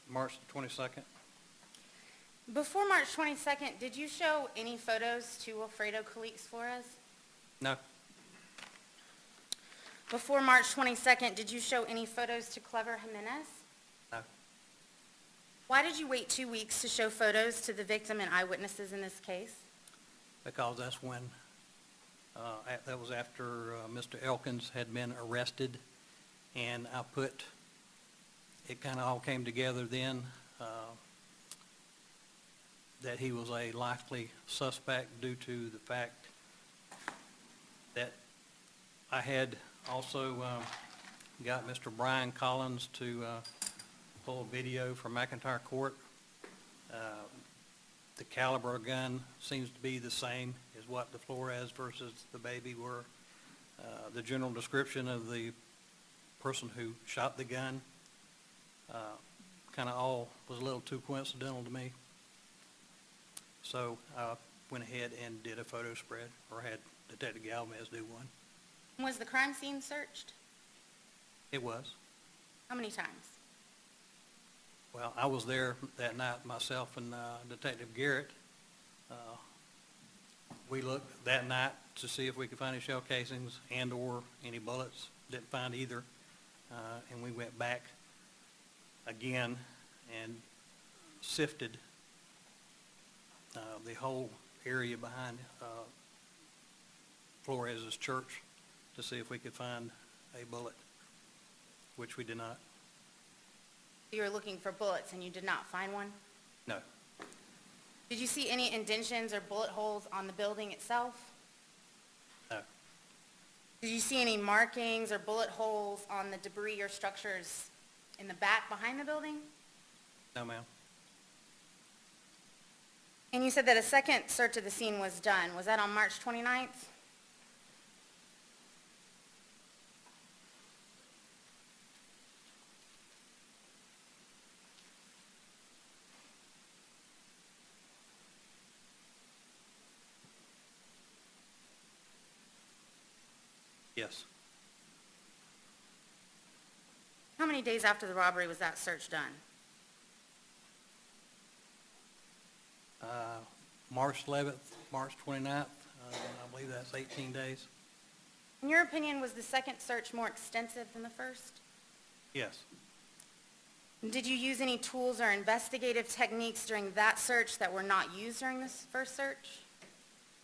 March the 22nd. Before March 22nd, did you show any photos to Alfredo Calix Flores? No. Before March 22nd, did you show any photos to Clever Jimenez? No. Why did you wait 2 weeks to show photos to the victim and eyewitnesses in this case? Because that's when, that was after Mr. Elkins had been arrested, and I put, it kind of all came together then, that he was a likely suspect due to the fact that I had also got Mr. Brian Collins to pull a video from McIntyre Court. The caliber of gun seems to be the same as what the Flores versus the baby were. The general description of the person who shot the gun kind of all was a little too coincidental to me. So I went ahead and did a photo spread, or had Detective Galdames do one. Was the crime scene searched? It was. How many times? Well, I was there that night, myself and Detective Garrett. We looked that night to see if we could find any shell casings and or any bullets. Didn't find either. And we went back again and sifted the whole area behind Flores' church to see if we could find a bullet, which we did not. You were looking for bullets and you did not find one? No. Did you see any indentions or bullet holes on the building itself? No. Did you see any markings or bullet holes on the debris or structures in the back behind the building? No, ma'am. And you said that a second search of the scene was done. Was that on March 29th? Yes. How many days after the robbery was that search done? March 11th, March 29th, I believe that's 18 days. In your opinion, was the second search more extensive than the first? Yes. Did you use any tools or investigative techniques during that search that were not used during this first search?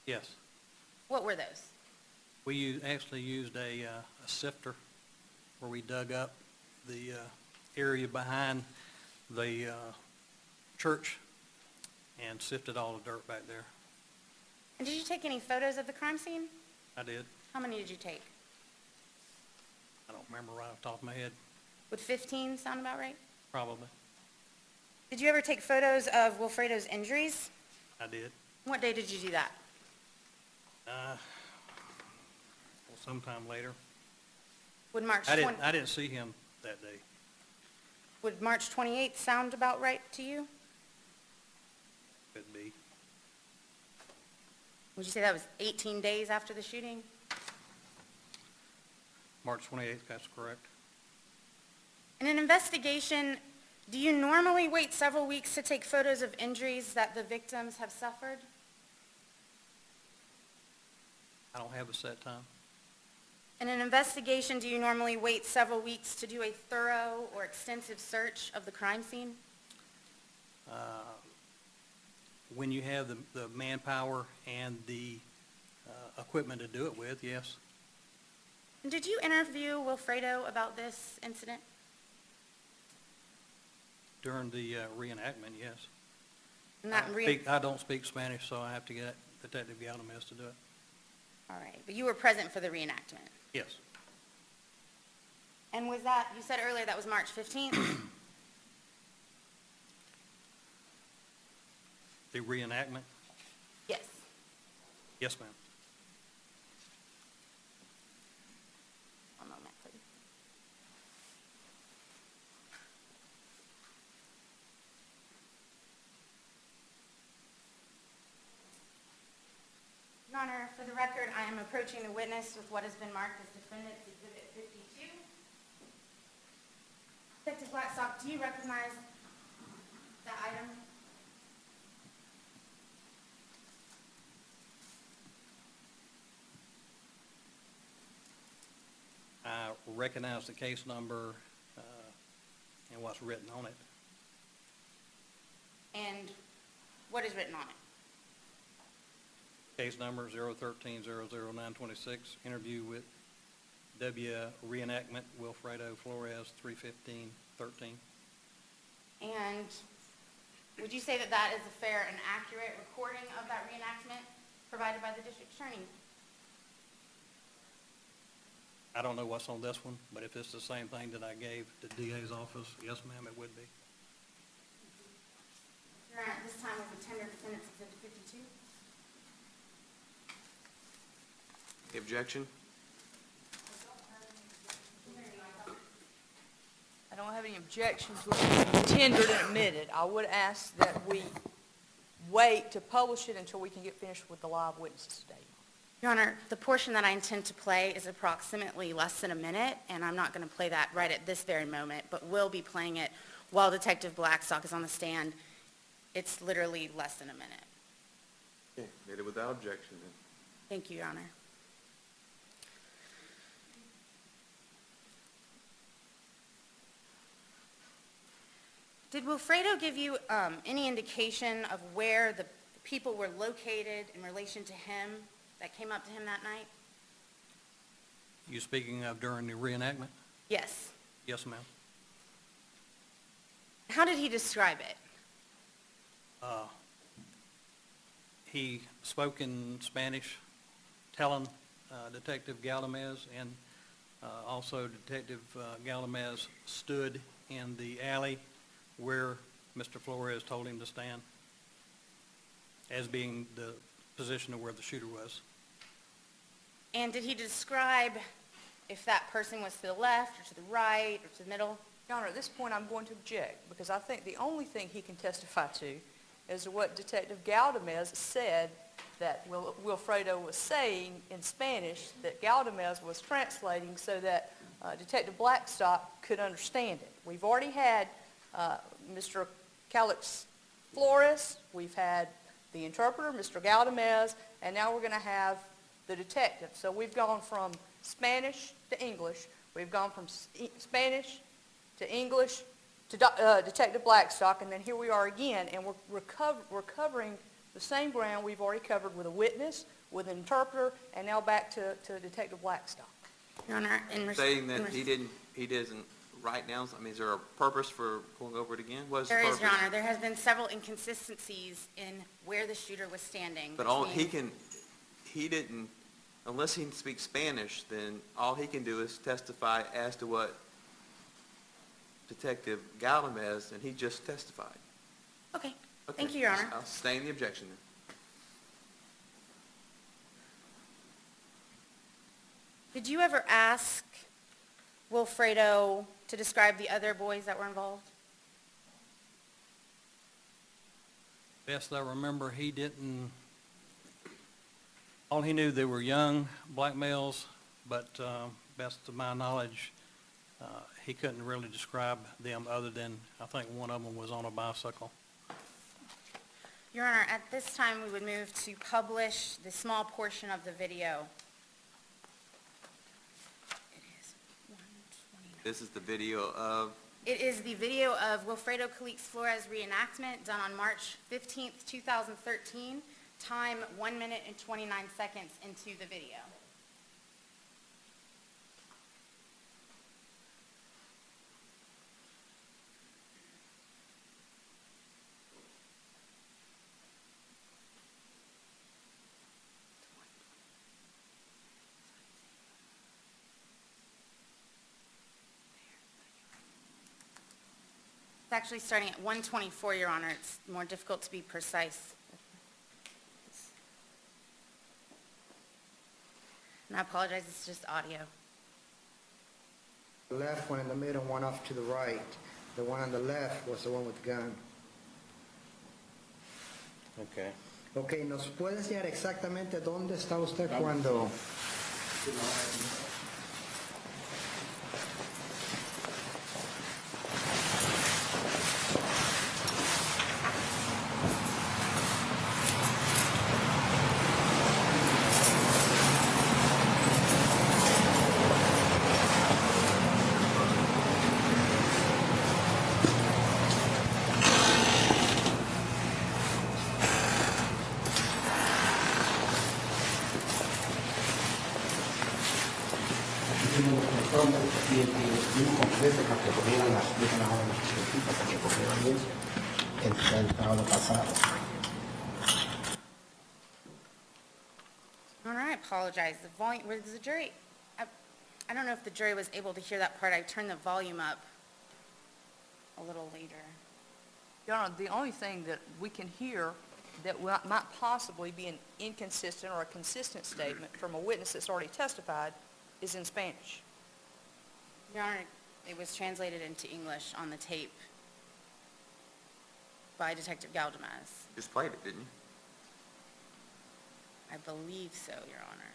Yes. What were those? We actually used a sifter where we dug up the area behind the church and sifted all the dirt back there. And did you take any photos of the crime scene? I did. How many did you take? I don't remember right off the top of my head. Would 15 sound about right? Probably. Did you ever take photos of Wilfredo's injuries? I did. What day did you do that? Well, sometime later. Would March I 20 didn't see him that day. Would March 28th sound about right to you? Could be. Would you say that was 18 days after the shooting? March 28th, that's correct. In an investigation, do you normally wait several weeks to take photos of injuries that the victims have suffered? I don't have a set time. In an investigation, do you normally wait several weeks to do a thorough or extensive search of the crime scene? When you have the manpower and the equipment to do it with, yes. And did you interview Wilfredo about this incident? During the reenactment, yes. And that I don't speak Spanish, so I have to get Detective Galdames to do it. All right, but you were present for the reenactment. Yes. And was that, you said earlier that was March 15th? The reenactment? Yes. Yes, ma'am. One moment, please. Your Honor, for the record, I am approaching the witness with what has been marked as Defendant's Exhibit 52. Detective Blackstock, do you recognize that item? I recognize the case number and what's written on it. And what is written on it? Case number 013-00926, interview with W. Reenactment, Wilfredo Flores, 315-13. And would you say that that is a fair and accurate recording of that reenactment provided by the district attorney? I don't know what's on this one, but if it's the same thing that I gave the DA's office, yes, ma'am, it would be. Your Honor, at this time, we would tender Defendant's Exhibit 52. Any objection? I don't have any objections with it tendered and admitted. I would ask that we wait to publish it until we can get finished with the live witnesses today. Your Honor, the portion that I intend to play is approximately less than a minute, and I'm not going to play that right at this very moment, but will be playing it while Detective Blackstock is on the stand. It's literally less than a minute. Okay, made it without objection then. Thank you, Your Honor. Did Wilfredo give you any indication of where the people were located in relation to him that came up to him that night? You speaking of during the reenactment? Yes. Yes, ma'am. How did he describe it? He spoke in Spanish, telling Detective Galdames, and also Detective Galdames stood in the alley where Mr. Flores told him to stand, as being the position of where the shooter was. And did he describe if that person was to the left or to the right or to the middle? Your Honor, at this point, I'm going to object, because I think the only thing he can testify to is what Detective Galdames said that Wilfredo was saying in Spanish, that Galdames was translating so that Detective Blackstock could understand it. We've already had Mr. Calix Flores, we've had the interpreter, Mr. Galdames, and now we're going to have the detective. So we've gone from Spanish to English. We've gone from Spanish to English to Detective Blackstock, and then here we are again, and we're covering the same ground we've already covered with a witness, with an interpreter, and now back to Detective Blackstock. Your Honor, Saying that he doesn't write down, I mean, is there a purpose for going over it again? What is the there purpose? is, Your Honor. There has been several inconsistencies in where the shooter was standing. But he didn't, unless he speaks Spanish, then all he can do is testify as to what Detective Galdames, and he just testified. Okay. Thank you, Your Honor. I'll sustain the objection then. Did you ever ask Wilfredo to describe the other boys that were involved? Best I remember, he didn't, all he knew, they were young black males, but best of my knowledge, he couldn't really describe them other than, I think one of them was on a bicycle. Your Honor, at this time, we would move to publish the small portion of the video. It is 1:29. This is the video of, It is the video of Wilfredo Calix Flores reenactment done on March 15th, 2013, time 1 minute and 29 seconds into the video. It's actually starting at 1:24, Your Honor. It's more difficult to be precise. And I apologize, it's just audio. The left one in the middle, one off to the right. The one on the left was the one with the gun. Okay. Ok, ¿nos puede decir exactamente dónde está usted cuando... All right, I apologize. The volume, was the jury, I don't know if the jury was able to hear that part. I turned the volume up a little later. Your Honor, the only thing that we can hear that might possibly be an inconsistent or a consistent statement from a witness that's already testified is in Spanish. Your Honor, it was translated into English on the tape by Detective Galdames. just played it, didn't you? I believe so, Your Honor.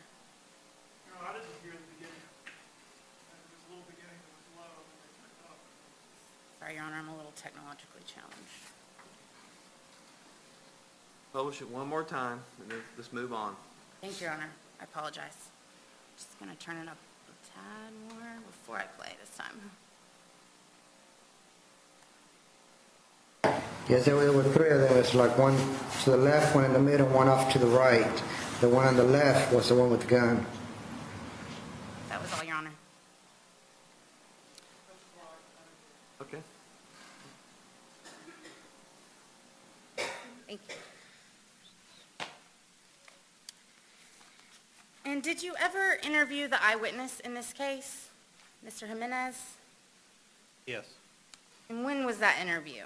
No, I didn't hear the beginning. There was a little beginning that was low, and then they turned up. Sorry, Your Honor, I'm a little technologically challenged. Publish it one more time, and then let's move on. Thank you, Your Honor. I apologize. Just going to turn it up a tad more before I play this time. Yes, there were three of them. It was like one to the left, one in the middle, one off to the right. The one on the left was the one with the gun. That was all, Your Honor. Okay. Thank you. And did you ever interview the eyewitness in this case, Mr. Jimenez? Yes. And when was that interview?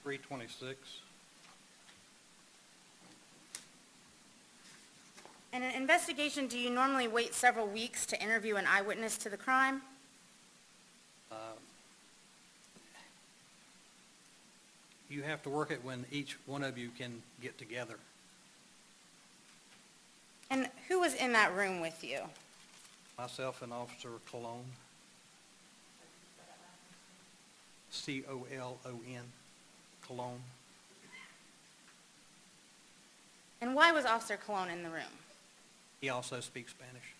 .326. In an investigation, do you normally wait several weeks to interview an eyewitness to the crime? You have to work it when each one of you can get together. And who was in that room with you? Myself and Officer Colon. C-O-L-O-N, Colon. And why was Officer Colon in the room? He also speaks Spanish.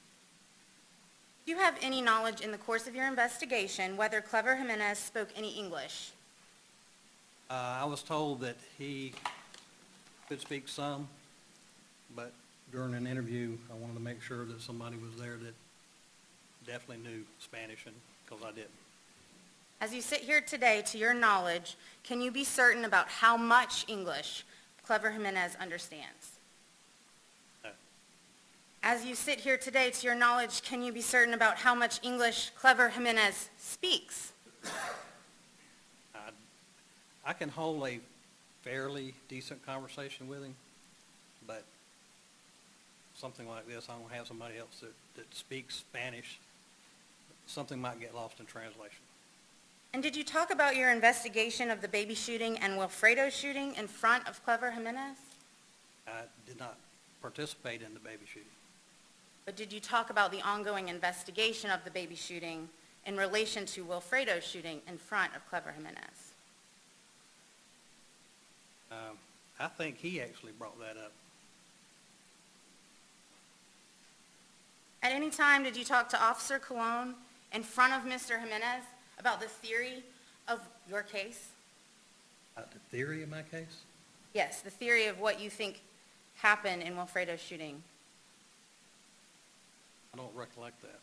Do you have any knowledge in the course of your investigation whether Clever Jimenez spoke any English? I was told that he could speak some, but during an interview, I wanted to make sure that somebody was there that definitely knew Spanish, and because I didn't. As you sit here today, to your knowledge, can you be certain about how much English Clever Jimenez understands? No. As you sit here today, to your knowledge, can you be certain about how much English Clever Jimenez speaks? I can hold a fairly decent conversation with him, but something like this, I'm going to have somebody else that speaks Spanish. Something might get lost in translation. And did you talk about your investigation of the baby shooting and Wilfredo's shooting in front of Clever Jimenez? I did not participate in the baby shooting. But did you talk about the ongoing investigation of the baby shooting in relation to Wilfredo's shooting in front of Clever Jimenez? I think he actually brought that up. At any time, did you talk to Officer Colon in front of Mr. Jimenez about the theory of your case? The theory of my case? Yes, the theory of what you think happened in Wilfredo's shooting. I don't recollect that.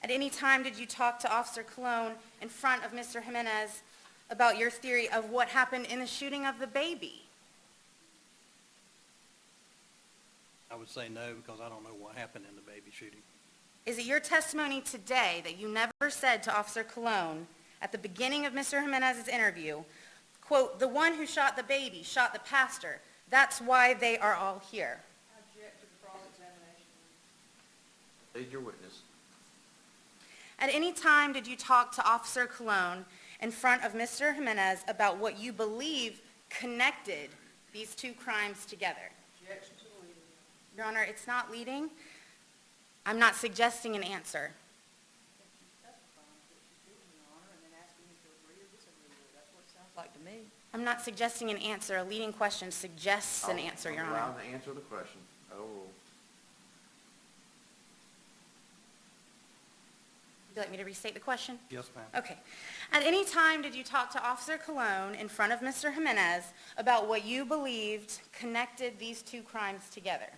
At any time, did you talk to Officer Colon in front of Mr. Jimenez about your theory of what happened in the shooting of the baby? I would say no, because I don't know what happened in the baby shooting. Is it your testimony today that you never said to Officer Colon at the beginning of Mr. Jimenez's interview, quote, "The one who shot the baby shot the pastor. That's why they are all here"? I object to the cross-examination. State your witness. At any time, did you talk to Officer Colon in front of Mr. Jimenez about what you believe connected these two crimes together? Objection to the leading. Your Honor, it's not leading. I'm not suggesting an answer. Like to me. I'm not suggesting an answer. A leading question suggests an answer, Your I'm Honor. allowed to answer the question. Overruled. Would you like me to restate the question? Yes, ma'am. Okay. At any time, did you talk to Officer Colon in front of Mr. Jimenez about what you believed connected these two crimes together?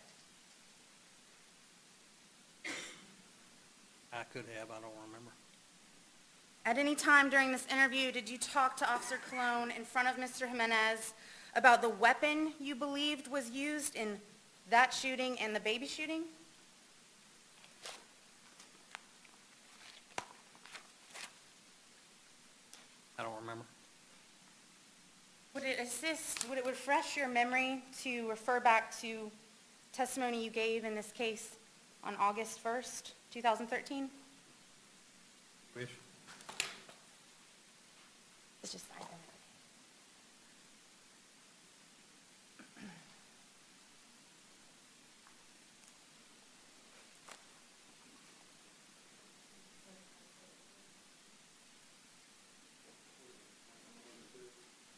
I could have, I don't remember. At any time during this interview, did you talk to Officer Colon in front of Mr. Jimenez about the weapon you believed was used in that shooting and the baby shooting? I don't remember. Would it assist, would it refresh your memory to refer back to testimony you gave in this case on August 1st, 2013? Wish? It's just identical.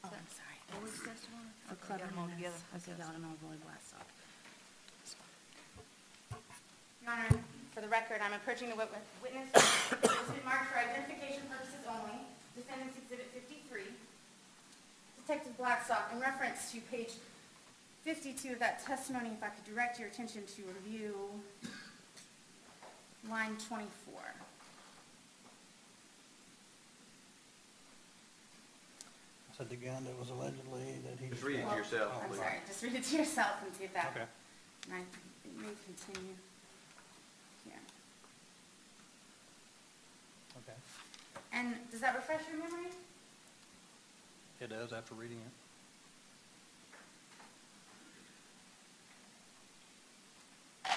Oh, I'm sorry. What was the testimony? For Okay, Clever got them all Jimenez. together. Okay, got them all really Blackstock. Your Honor, for the record, I'm approaching the witness. It's been marked for identification purposes only. Defendant's Exhibit 53. Detective Blackstock, in reference to page 52 of that testimony, if I could direct your attention to review line 24. Said the gun that was allegedly that he... Just read it to yourself, I'm please. sorry, just read it to yourself and see if that, Okay. and it may continue here. Okay. And does that refresh your memory? It does after reading it.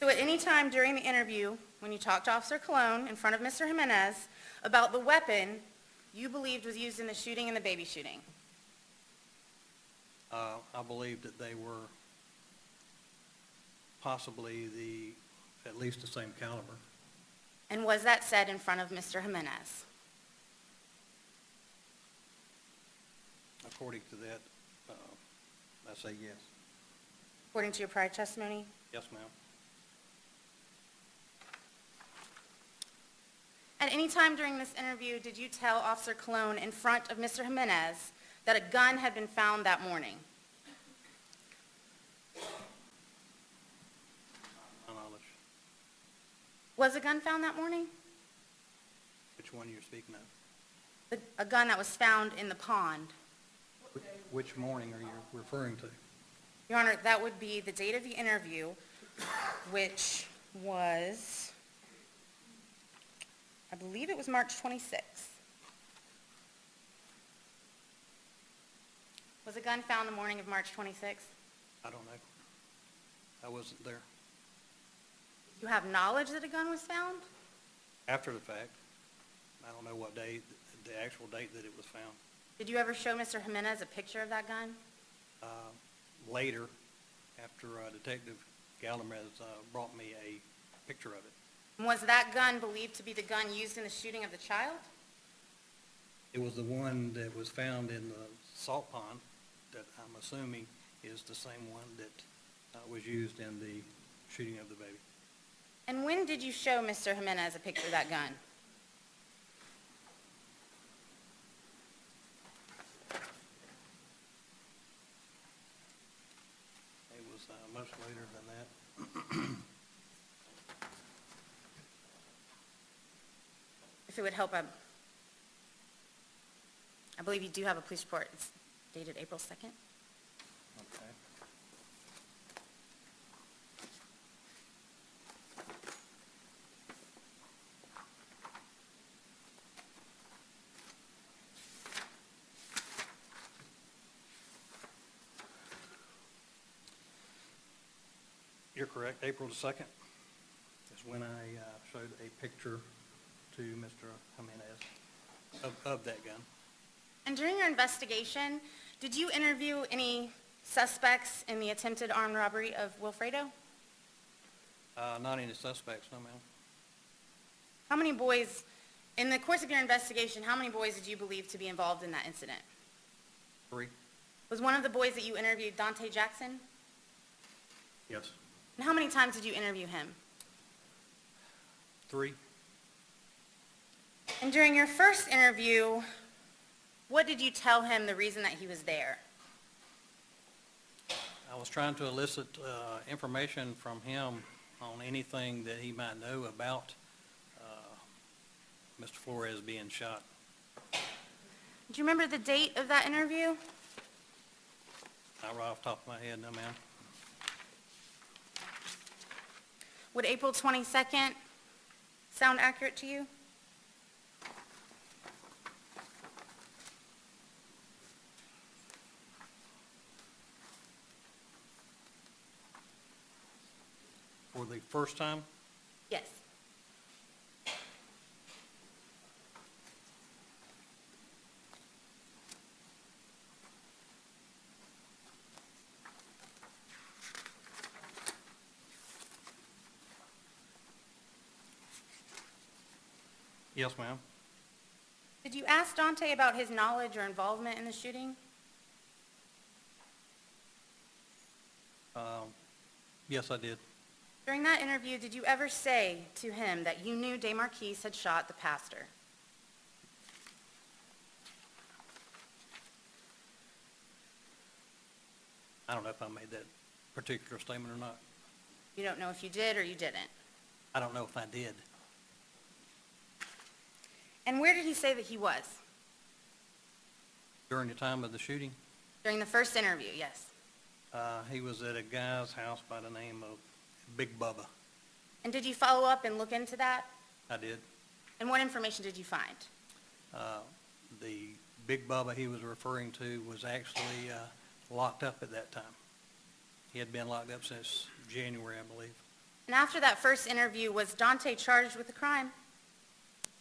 So at any time during the interview, when you talked to Officer Colon in front of Mr. Jimenez about the weapon you believed was used in the shooting and the baby shooting? I believe that they were possibly at least the same caliber. And was that said in front of Mr. Jimenez? According to that, I say yes. According to your prior testimony? Yes, ma'am. At any time during this interview, did you tell Officer Colon in front of Mr. Jimenez that a gun had been found that morning? My knowledge. Was a gun found that morning? Which one you're speaking of? A gun that was found in the pond. Which morning are you referring to? Your Honor, that would be the date of the interview, which was, I believe it was March 26th. Was a gun found the morning of March 26th? I don't know. I wasn't there. You have knowledge that a gun was found? After the fact, I don't know what day, the actual date that it was found. Did you ever show Mr. Jimenez a picture of that gun? Later, after Detective Galdames brought me a picture of it. And was that gun believed to be the gun used in the shooting of the child? It was the one that was found in the salt pond that I'm assuming is the same one that was used in the shooting of the baby. And when did you show Mr. Jimenez a picture of that gun? It was much later than that. If it would help, I believe you do have a police report. It's dated April 2nd. Okay. You're correct. April the 2nd is when I showed a picture to Mr. Jimenez of that gun. And during your investigation, did you interview any suspects in the attempted armed robbery of Wilfredo? Not any suspects, no, ma'am. How many boys, in the course of your investigation, how many boys did you believe to be involved in that incident? 3? Was one of the boys that you interviewed Dante Jackson? Yes. And how many times did you interview him? 3? And during your first interview, what did you tell him the reason that he was there? I was trying to elicit information from him on anything that he might know about Mr. Flores being shot. Do you remember the date of that interview? Not right off the top of my head, no, ma'am. Would April 22nd sound accurate to you? For the first time? Yes. Yes, ma'am. Did you ask Dante about his knowledge or involvement in the shooting? Yes, I did. During that interview, did you ever say to him that you knew DeMarquise had shot the pastor? I don't know if I made that particular statement or not. You don't know if you did or you didn't. I don't know if I did. And where did he say that he was? During the time of the shooting, During the first interview, yes. he was at a guy's house by the name of Big Bubba. And did you follow up and look into that? I did. And what information did you find? The Big Bubba he was referring to was actually locked up at that time. He had been locked up since January, I believe. And after that first interview, was Dante charged with a crime?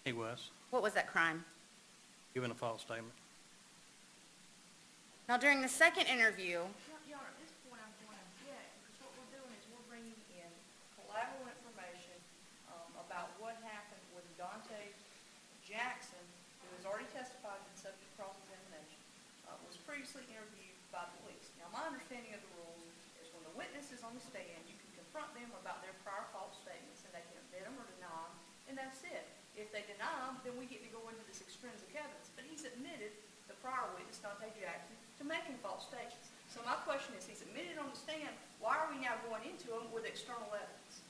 He was, What was that crime? given a false statement. Now, during the second interview, Your Honor, at this point, I'm going to object, because what we're doing is we're bringing in collateral information about what happened with Dante Jackson, who has already testified in subject to cross-examination, was previously interviewed by police. Now, my understanding of the rules is when the witness is on the stand, you can confront them about their prior false statements, and they can admit them or deny them, and that's it. If they deny them, then we get to go into this extrinsic evidence. But he's admitted, the prior witness, Dante Jackson, to making false statements. So my question is, he's admitted on the stand, why are we now going into him with external evidence?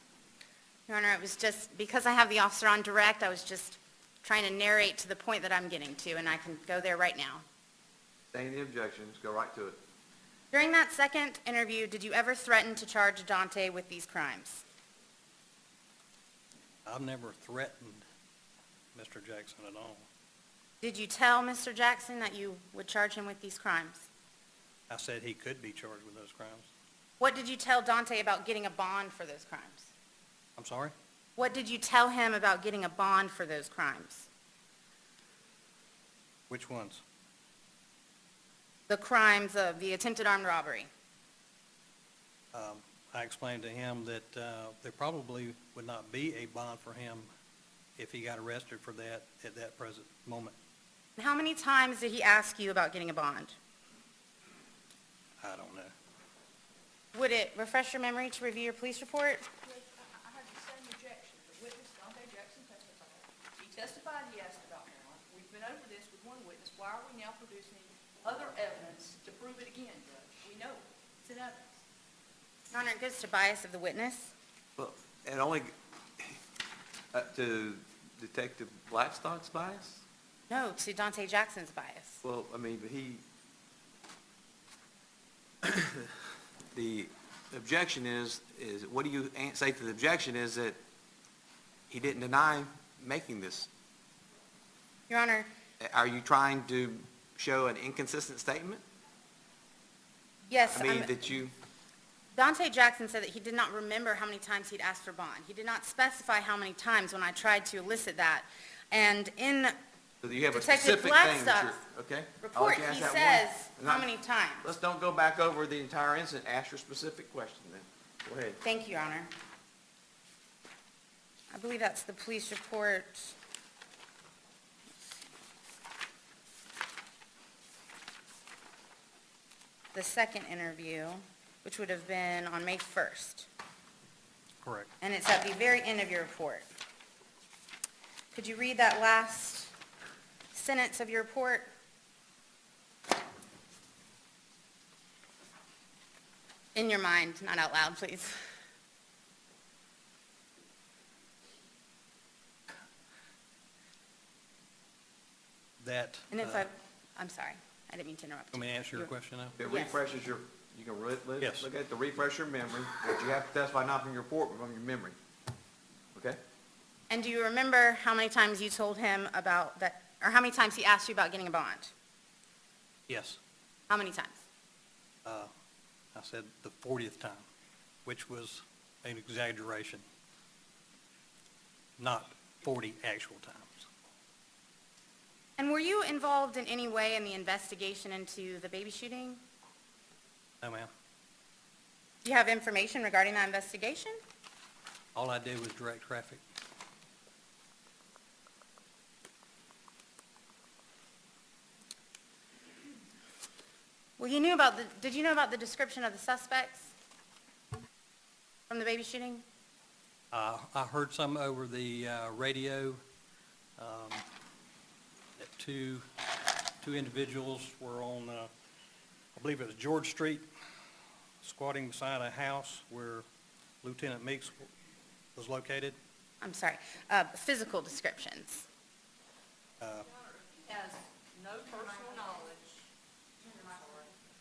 Your Honor, it was just, because I have the officer on direct, I was just trying to narrate to the point that I'm getting to, and I can go there right now. Staying the objections, go right to it. During that second interview, did you ever threaten to charge Dante with these crimes? I've never threatened Mr. Jackson at all. Did you tell Mr. Jackson that you would charge him with these crimes? I said he could be charged with those crimes. What did you tell Dante about getting a bond for those crimes? I'm sorry? What did you tell him about getting a bond for those crimes? Which ones? The crimes of the attempted armed robbery. I explained to him that there probably would not be a bond for him if he got arrested for that at that present moment. And how many times did he ask you about getting a bond? I don't know. Would it refresh your memory to review your police report? Yes, I had the same objection. The witness, Dante Jackson, testified. He testified, he asked about marijuana. We've been over this with one witness. Why are we now producing other evidence to prove it again, Judge? We know it. It's in evidence. Your Honor, it goes to bias of the witness. Well, and only to Detective Blackstock's bias? No, to Dante Jackson's bias. Well, I mean, but the objection is what do you say to the objection is that he didn't deny making this? Your Honor, Are you trying to show an inconsistent statement? yes, I mean, that you, Dante Jackson said that he did not remember how many times he'd asked for bond. He did not specify how many times when I tried to elicit that. And in so you have a Detective specific thing that Blackstock's you're, okay? I'll report, let you ask he that says one. how many times. Let's don't go back over the entire incident. Ask your specific question then. Go ahead. Thank you, Your Honor. I believe that's the police report. The second interview, which would have been on May 1st. Correct. And it's at the very end of your report. Could you read that last sentence of your report? In your mind, not out loud, please. That, And if I'm sorry, I didn't mean to interrupt. let me answer your You're- question now. It Yes. refreshes your, you can Yes. look at the refresh your memory, but you have to testify not from your report, but from your memory. Okay? And do you remember how many times you told him about that, or how many times he asked you about getting a bond? Yes. How many times? I said the 40th time, which was an exaggeration. Not 40 actual times. And were you involved in any way in the investigation into the baby shooting? No, ma'am. Do you have information regarding that investigation? All I did was direct traffic. Well, did you know about the description of the suspects from the baby shooting? I heard some over the radio. That two individuals were on, I believe it was George Street, squatting beside a house where Lieutenant Meeks was located. I'm sorry, physical descriptions. Has no personal knowledge.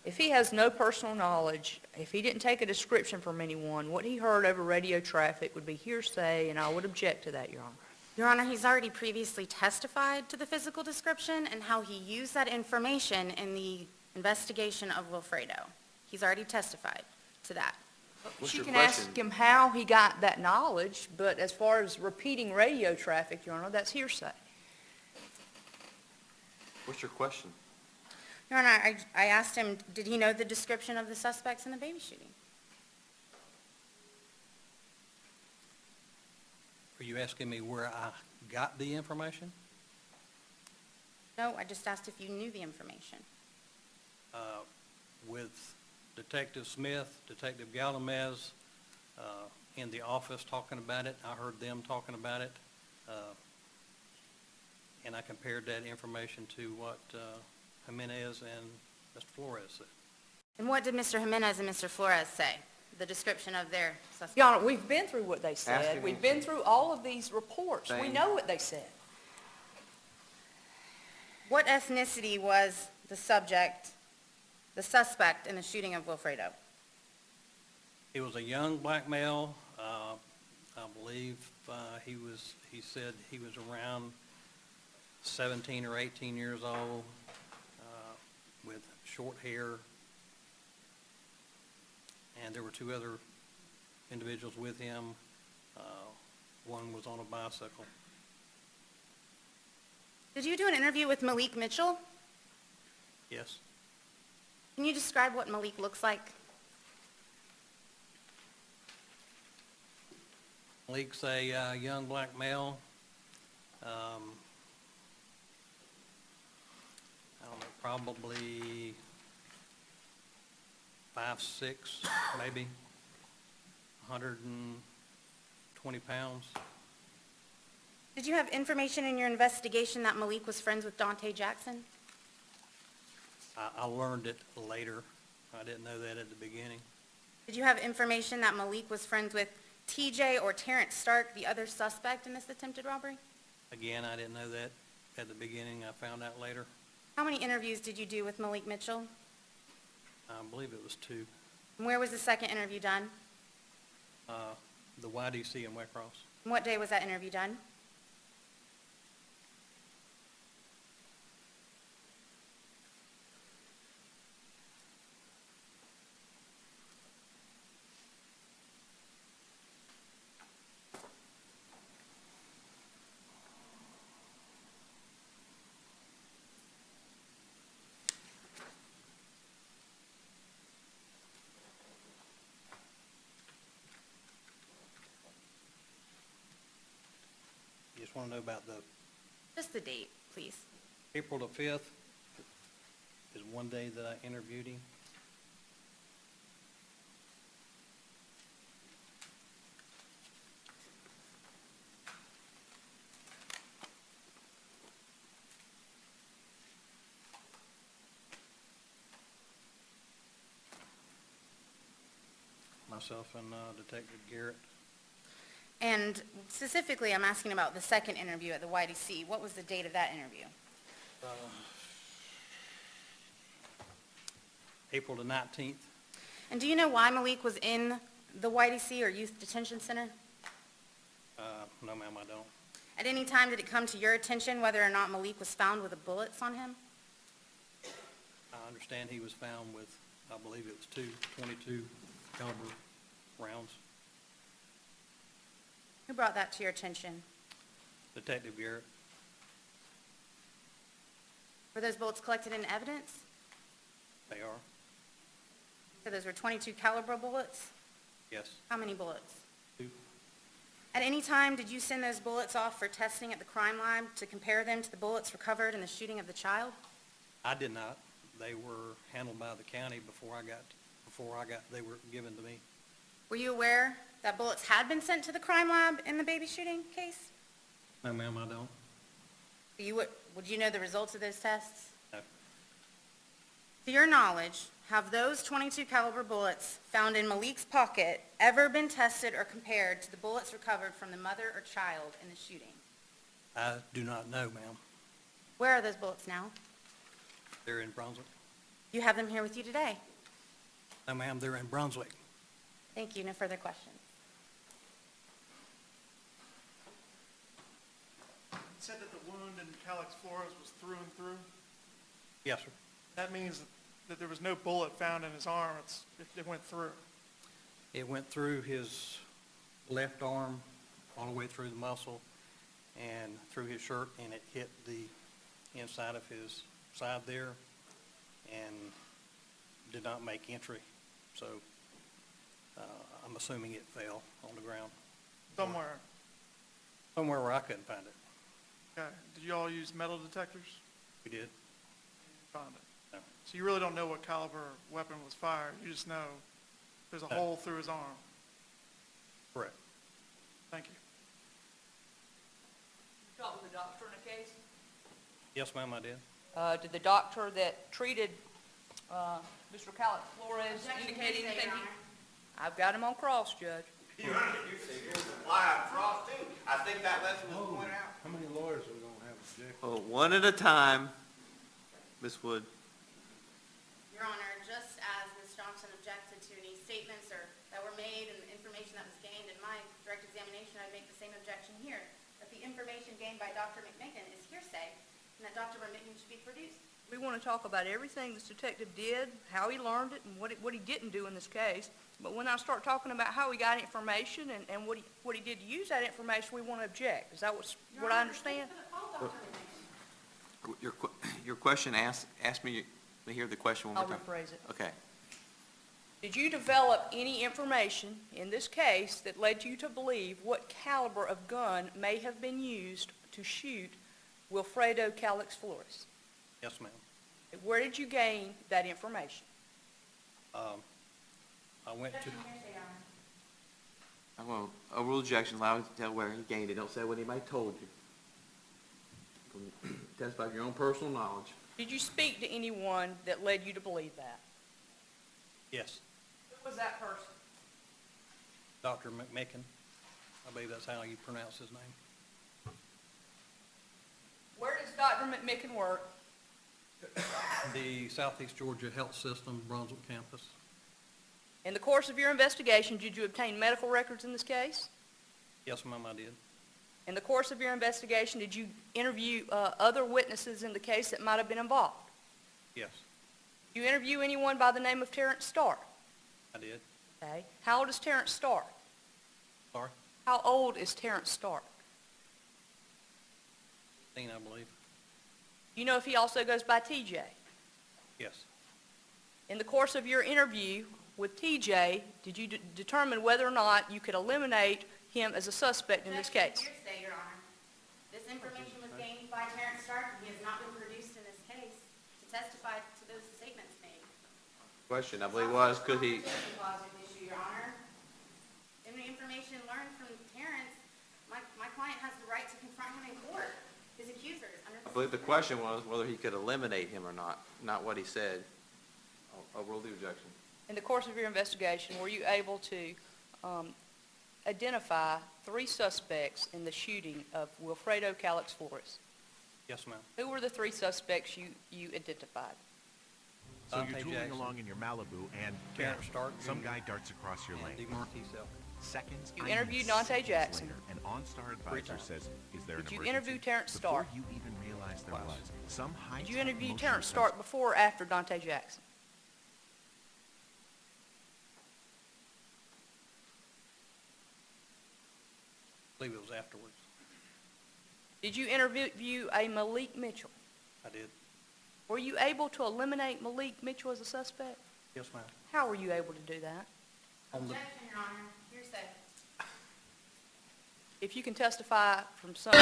If he has no personal knowledge, if he didn't take a description from anyone, what he heard over radio traffic would be hearsay, and I would object to that, Your Honor. Your Honor, he's already previously testified to the physical description and how he used that information in the investigation of Wilfredo. He's already testified to that. What's She your can question? ask him how he got that knowledge, but as far as repeating radio traffic, Your Honor, that's hearsay. What's your question? Your Honor, I asked him, did he know the description of the suspects in the baby shooting? Are you asking me where I got the information? No, I just asked if you knew the information. With Detective Smith, Detective Galdames, in the office talking about it. I heard them talking about it. And I compared that information to what Jimenez and Mr. Flores said. And what did Mr. Jimenez and Mr. Flores say? The description of their suspects? Your Honor, we've been through what they Ask said. him We've anything. been through all of these reports. We Same. know what they said. What ethnicity was the suspect in the shooting of Wilfredo? He was a young black male. I believe he said he was around 17 or 18 years old, with short hair. And there were two other individuals with him. One was on a bicycle. Did you do an interview with Malik Mitchell? Yes. Can you describe what Malik looks like? Malik's a young black male. I don't know, probably 5'6", maybe, 120 pounds. Did you have information in your investigation that Malik was friends with Dante Jackson? I learned it later. I didn't know that at the beginning. Did you have information that Malik was friends with TJ or Terrence Stark, the other suspect in this attempted robbery? Again, I didn't know that at the beginning. I found out later. How many interviews did you do with Malik Mitchell? I believe it was 2. And where was the second interview done? The YDC in Wet Cross. And what day was that interview done? You just want to know about the Just the date, please. April the 5th is one day that I interviewed him. Myself and Detective Garrett. And specifically, I'm asking about the second interview at the YDC. What was the date of that interview? April the 19th. And do you know why Malik was in the YDC or Youth Detention Center? No, ma'am, I don't. At any time, did it come to your attention whether or not Malik was found with the bullets on him? I understand he was found with, I believe it was 2 .22 caliber rounds. Who brought that to your attention? Detective Garrett. Were those bullets collected in evidence? They are. So those were .22 caliber bullets? Yes. How many bullets? 2. At any time, did you send those bullets off for testing at the crime lab to compare them to the bullets recovered in the shooting of the child? I did not. They were handled by the county before they were given to me. Were you aware that bullets had been sent to the crime lab in the baby shooting case? No, ma'am, I don't. Would you know the results of those tests? No. To your knowledge, have those .22 caliber bullets found in Malik's pocket ever been tested or compared to the bullets recovered from the mother or child in the shooting? I do not know, ma'am. Where are those bullets now? They're in Brunswick. You have them here with you today. No, ma'am, they're in Brunswick. Thank you. No further questions. You said that the wound in Calix Flores was through and through. Yes, sir. That means that there was no bullet found in his arm. It went through. It went through his left arm, all the way through the muscle, and through his shirt, and it hit the inside of his side there, and did not make entry. So I'm assuming it fell on the ground. Somewhere. Somewhere where I couldn't find it. Okay. Did you all use metal detectors? We did. Found it. No. So you really don't know what caliber weapon was fired. You just know there's a No. hole through his arm. Correct. Thank you. You talked with the doctor in the case? Yes, ma'am, I did. Did the doctor that treated Mr. Calix Flores Objection, indicate Your anything? Honor. I've got him on cross, Judge. Your Honor, you see, here's the fly across too. I think that lesson was pointed out. How many lawyers are we gonna have object? Well, one at a time, Ms. Wood. Your Honor, just as Ms. Johnson objected to any statements that were made and the information that was gained in my direct examination, I'd make the same objection here, that the information gained by Dr. McMicken is hearsay, and that Dr. McMicken should be produced. We want to talk about everything this detective did, how he learned it, and what he didn't do in this case. But when I start talking about how he got information and what he did to use that information, we want to object. Is that what I understand? Your question asked me to hear the question one I'll more time. rephrase it. Okay. Did you develop any information in this case that led you to believe what caliber of gun may have been used to shoot Wilfredo Calix Flores? Yes, ma'am. Where did you gain that information? I went to, Objection, hearsay, Your Honor. I'm going to overrule objection, allow him to tell where he gained it. Don't say what anybody told you. Testify your own personal knowledge. Did you speak to anyone that led you to believe that? yes, Who was that person? Dr. McMicken. I believe that's how you pronounce his name. Where does Dr. McMicken work? The Southeast Georgia Health System, Brunswick campus. In the course of your investigation, did you obtain medical records in this case? Yes, ma'am, I did. In the course of your investigation, did you interview other witnesses in the case that might have been involved? Yes, Did you interview anyone by the name of Terrence Stark? I did. Okay. How old is Terrence Stark? Sorry, How old is Terrence Stark? 15, I believe. Do you know if he also goes by TJ? Yes, In the course of your interview with TJ, did you determine whether or not you could eliminate him as a suspect in this case? Objection, hearsay, Your Honor. This information was gained by Terrence Stark, and he has not been produced in this case to testify to those statements made. Question, I believe was, could he, Confrontation clause issue, Your Honor. In the information learned from Terrence, my client has the right to confront him in court, his accusers, under I believe the question was whether he could eliminate him or not what he said. I'll overrule the objection. In the course of your investigation, were you able to identify 3 suspects in the shooting of Wilfredo Calix Flores? yes, ma'am. Who were the 3 suspects you identified? So Dante you're tooling Jackson, along in your Malibu and Terrence Stark, some guy darts across your and lane. DeMarquis Elkins. Seconds, You I mean interviewed Dante seconds Jackson. later, an OnStar advisor times. says, "Is there an Did you emergency?" interview Terrence Before Stark? you even realized there Twice. was some high. Did you interview Terrence Stark before or after Dante Jackson? I believe it was afterwards. Did you interview a Malik Mitchell? I did. Were you able to eliminate Malik Mitchell as a suspect? Yes, ma'am. How were you able to do that? On the, Objection, Your Honor. Hearsay. If you can testify from some...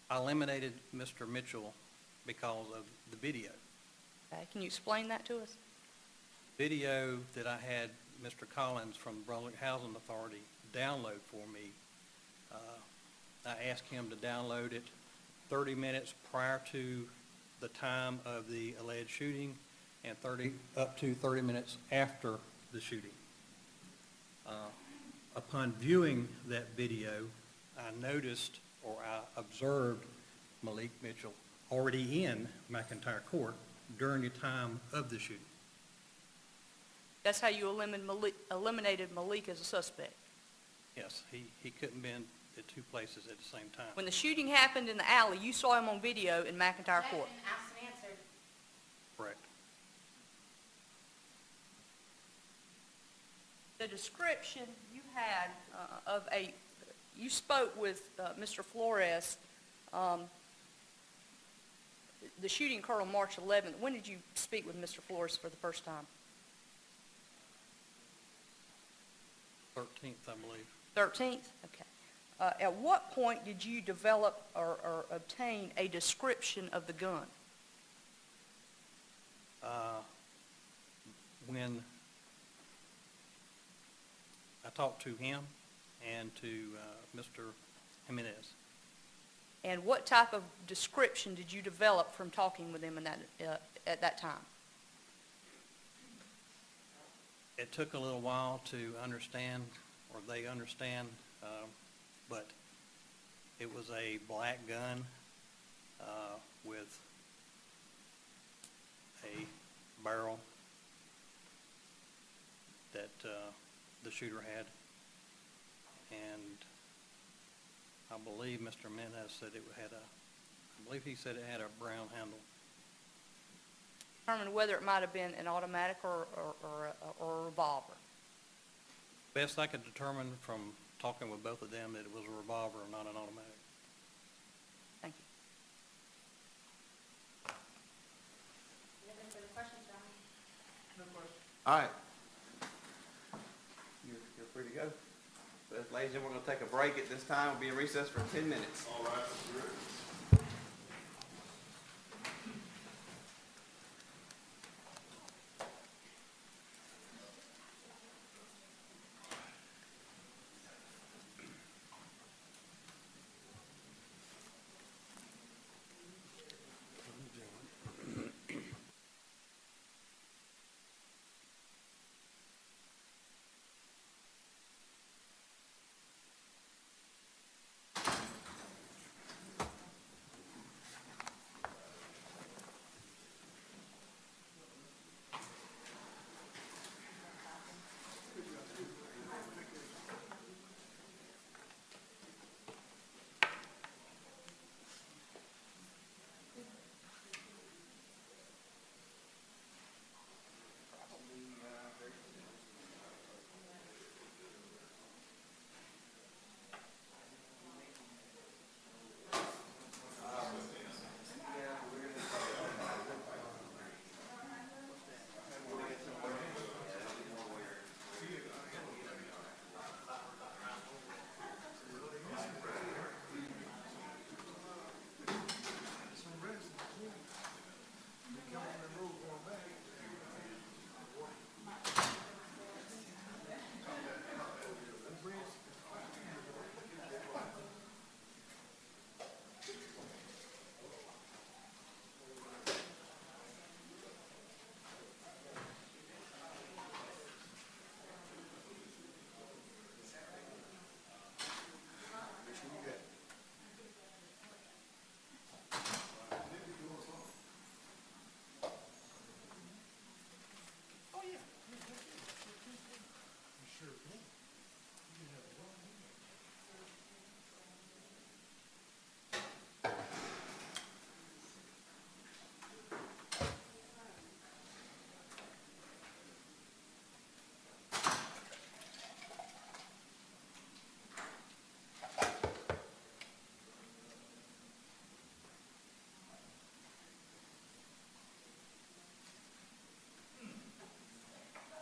I eliminated Mr. Mitchell because of the video. Okay, can you explain that to us? Video that I had Mr. Collins from Brunswick Housing Authority download for me I asked him to download it 30 minutes prior to the time of the alleged shooting and up to 30 minutes after the shooting. Upon viewing that video, I noticed, or I observed, Malik Mitchell already in McIntyre Court during the time of the shooting. That's how you eliminated Malik as a suspect. Yes, he couldn't be in at two places at the same time. When the shooting happened in the alley, you saw him on video in McIntyre Court. Asked and answered. Correct. The description you had you spoke with Mr. Flores, the shooting occurred on March 11th. When did you speak with Mr. Flores for the first time? 13th, I believe. 13th? Okay. At what point did you develop or obtain a description of the gun? When I talked to him and to Mr. Jimenez. And what type of description did you develop from talking with him in at that time? It took a little while to understand, or they understand, but it was a black gun with a barrel that the shooter had, and I believe Mr. Jimenez said it had I believe he said it had a brown handle. Determine whether it might have been an automatic or a revolver. Best I could determine from talking with both of them that it was a revolver and not an automatic. Thank you. Any further questions, Johnny? No question. All right. You're free to go. So, ladies and gentlemen, we're going to take a break at this time. We'll be in recess for 10 minutes. All right.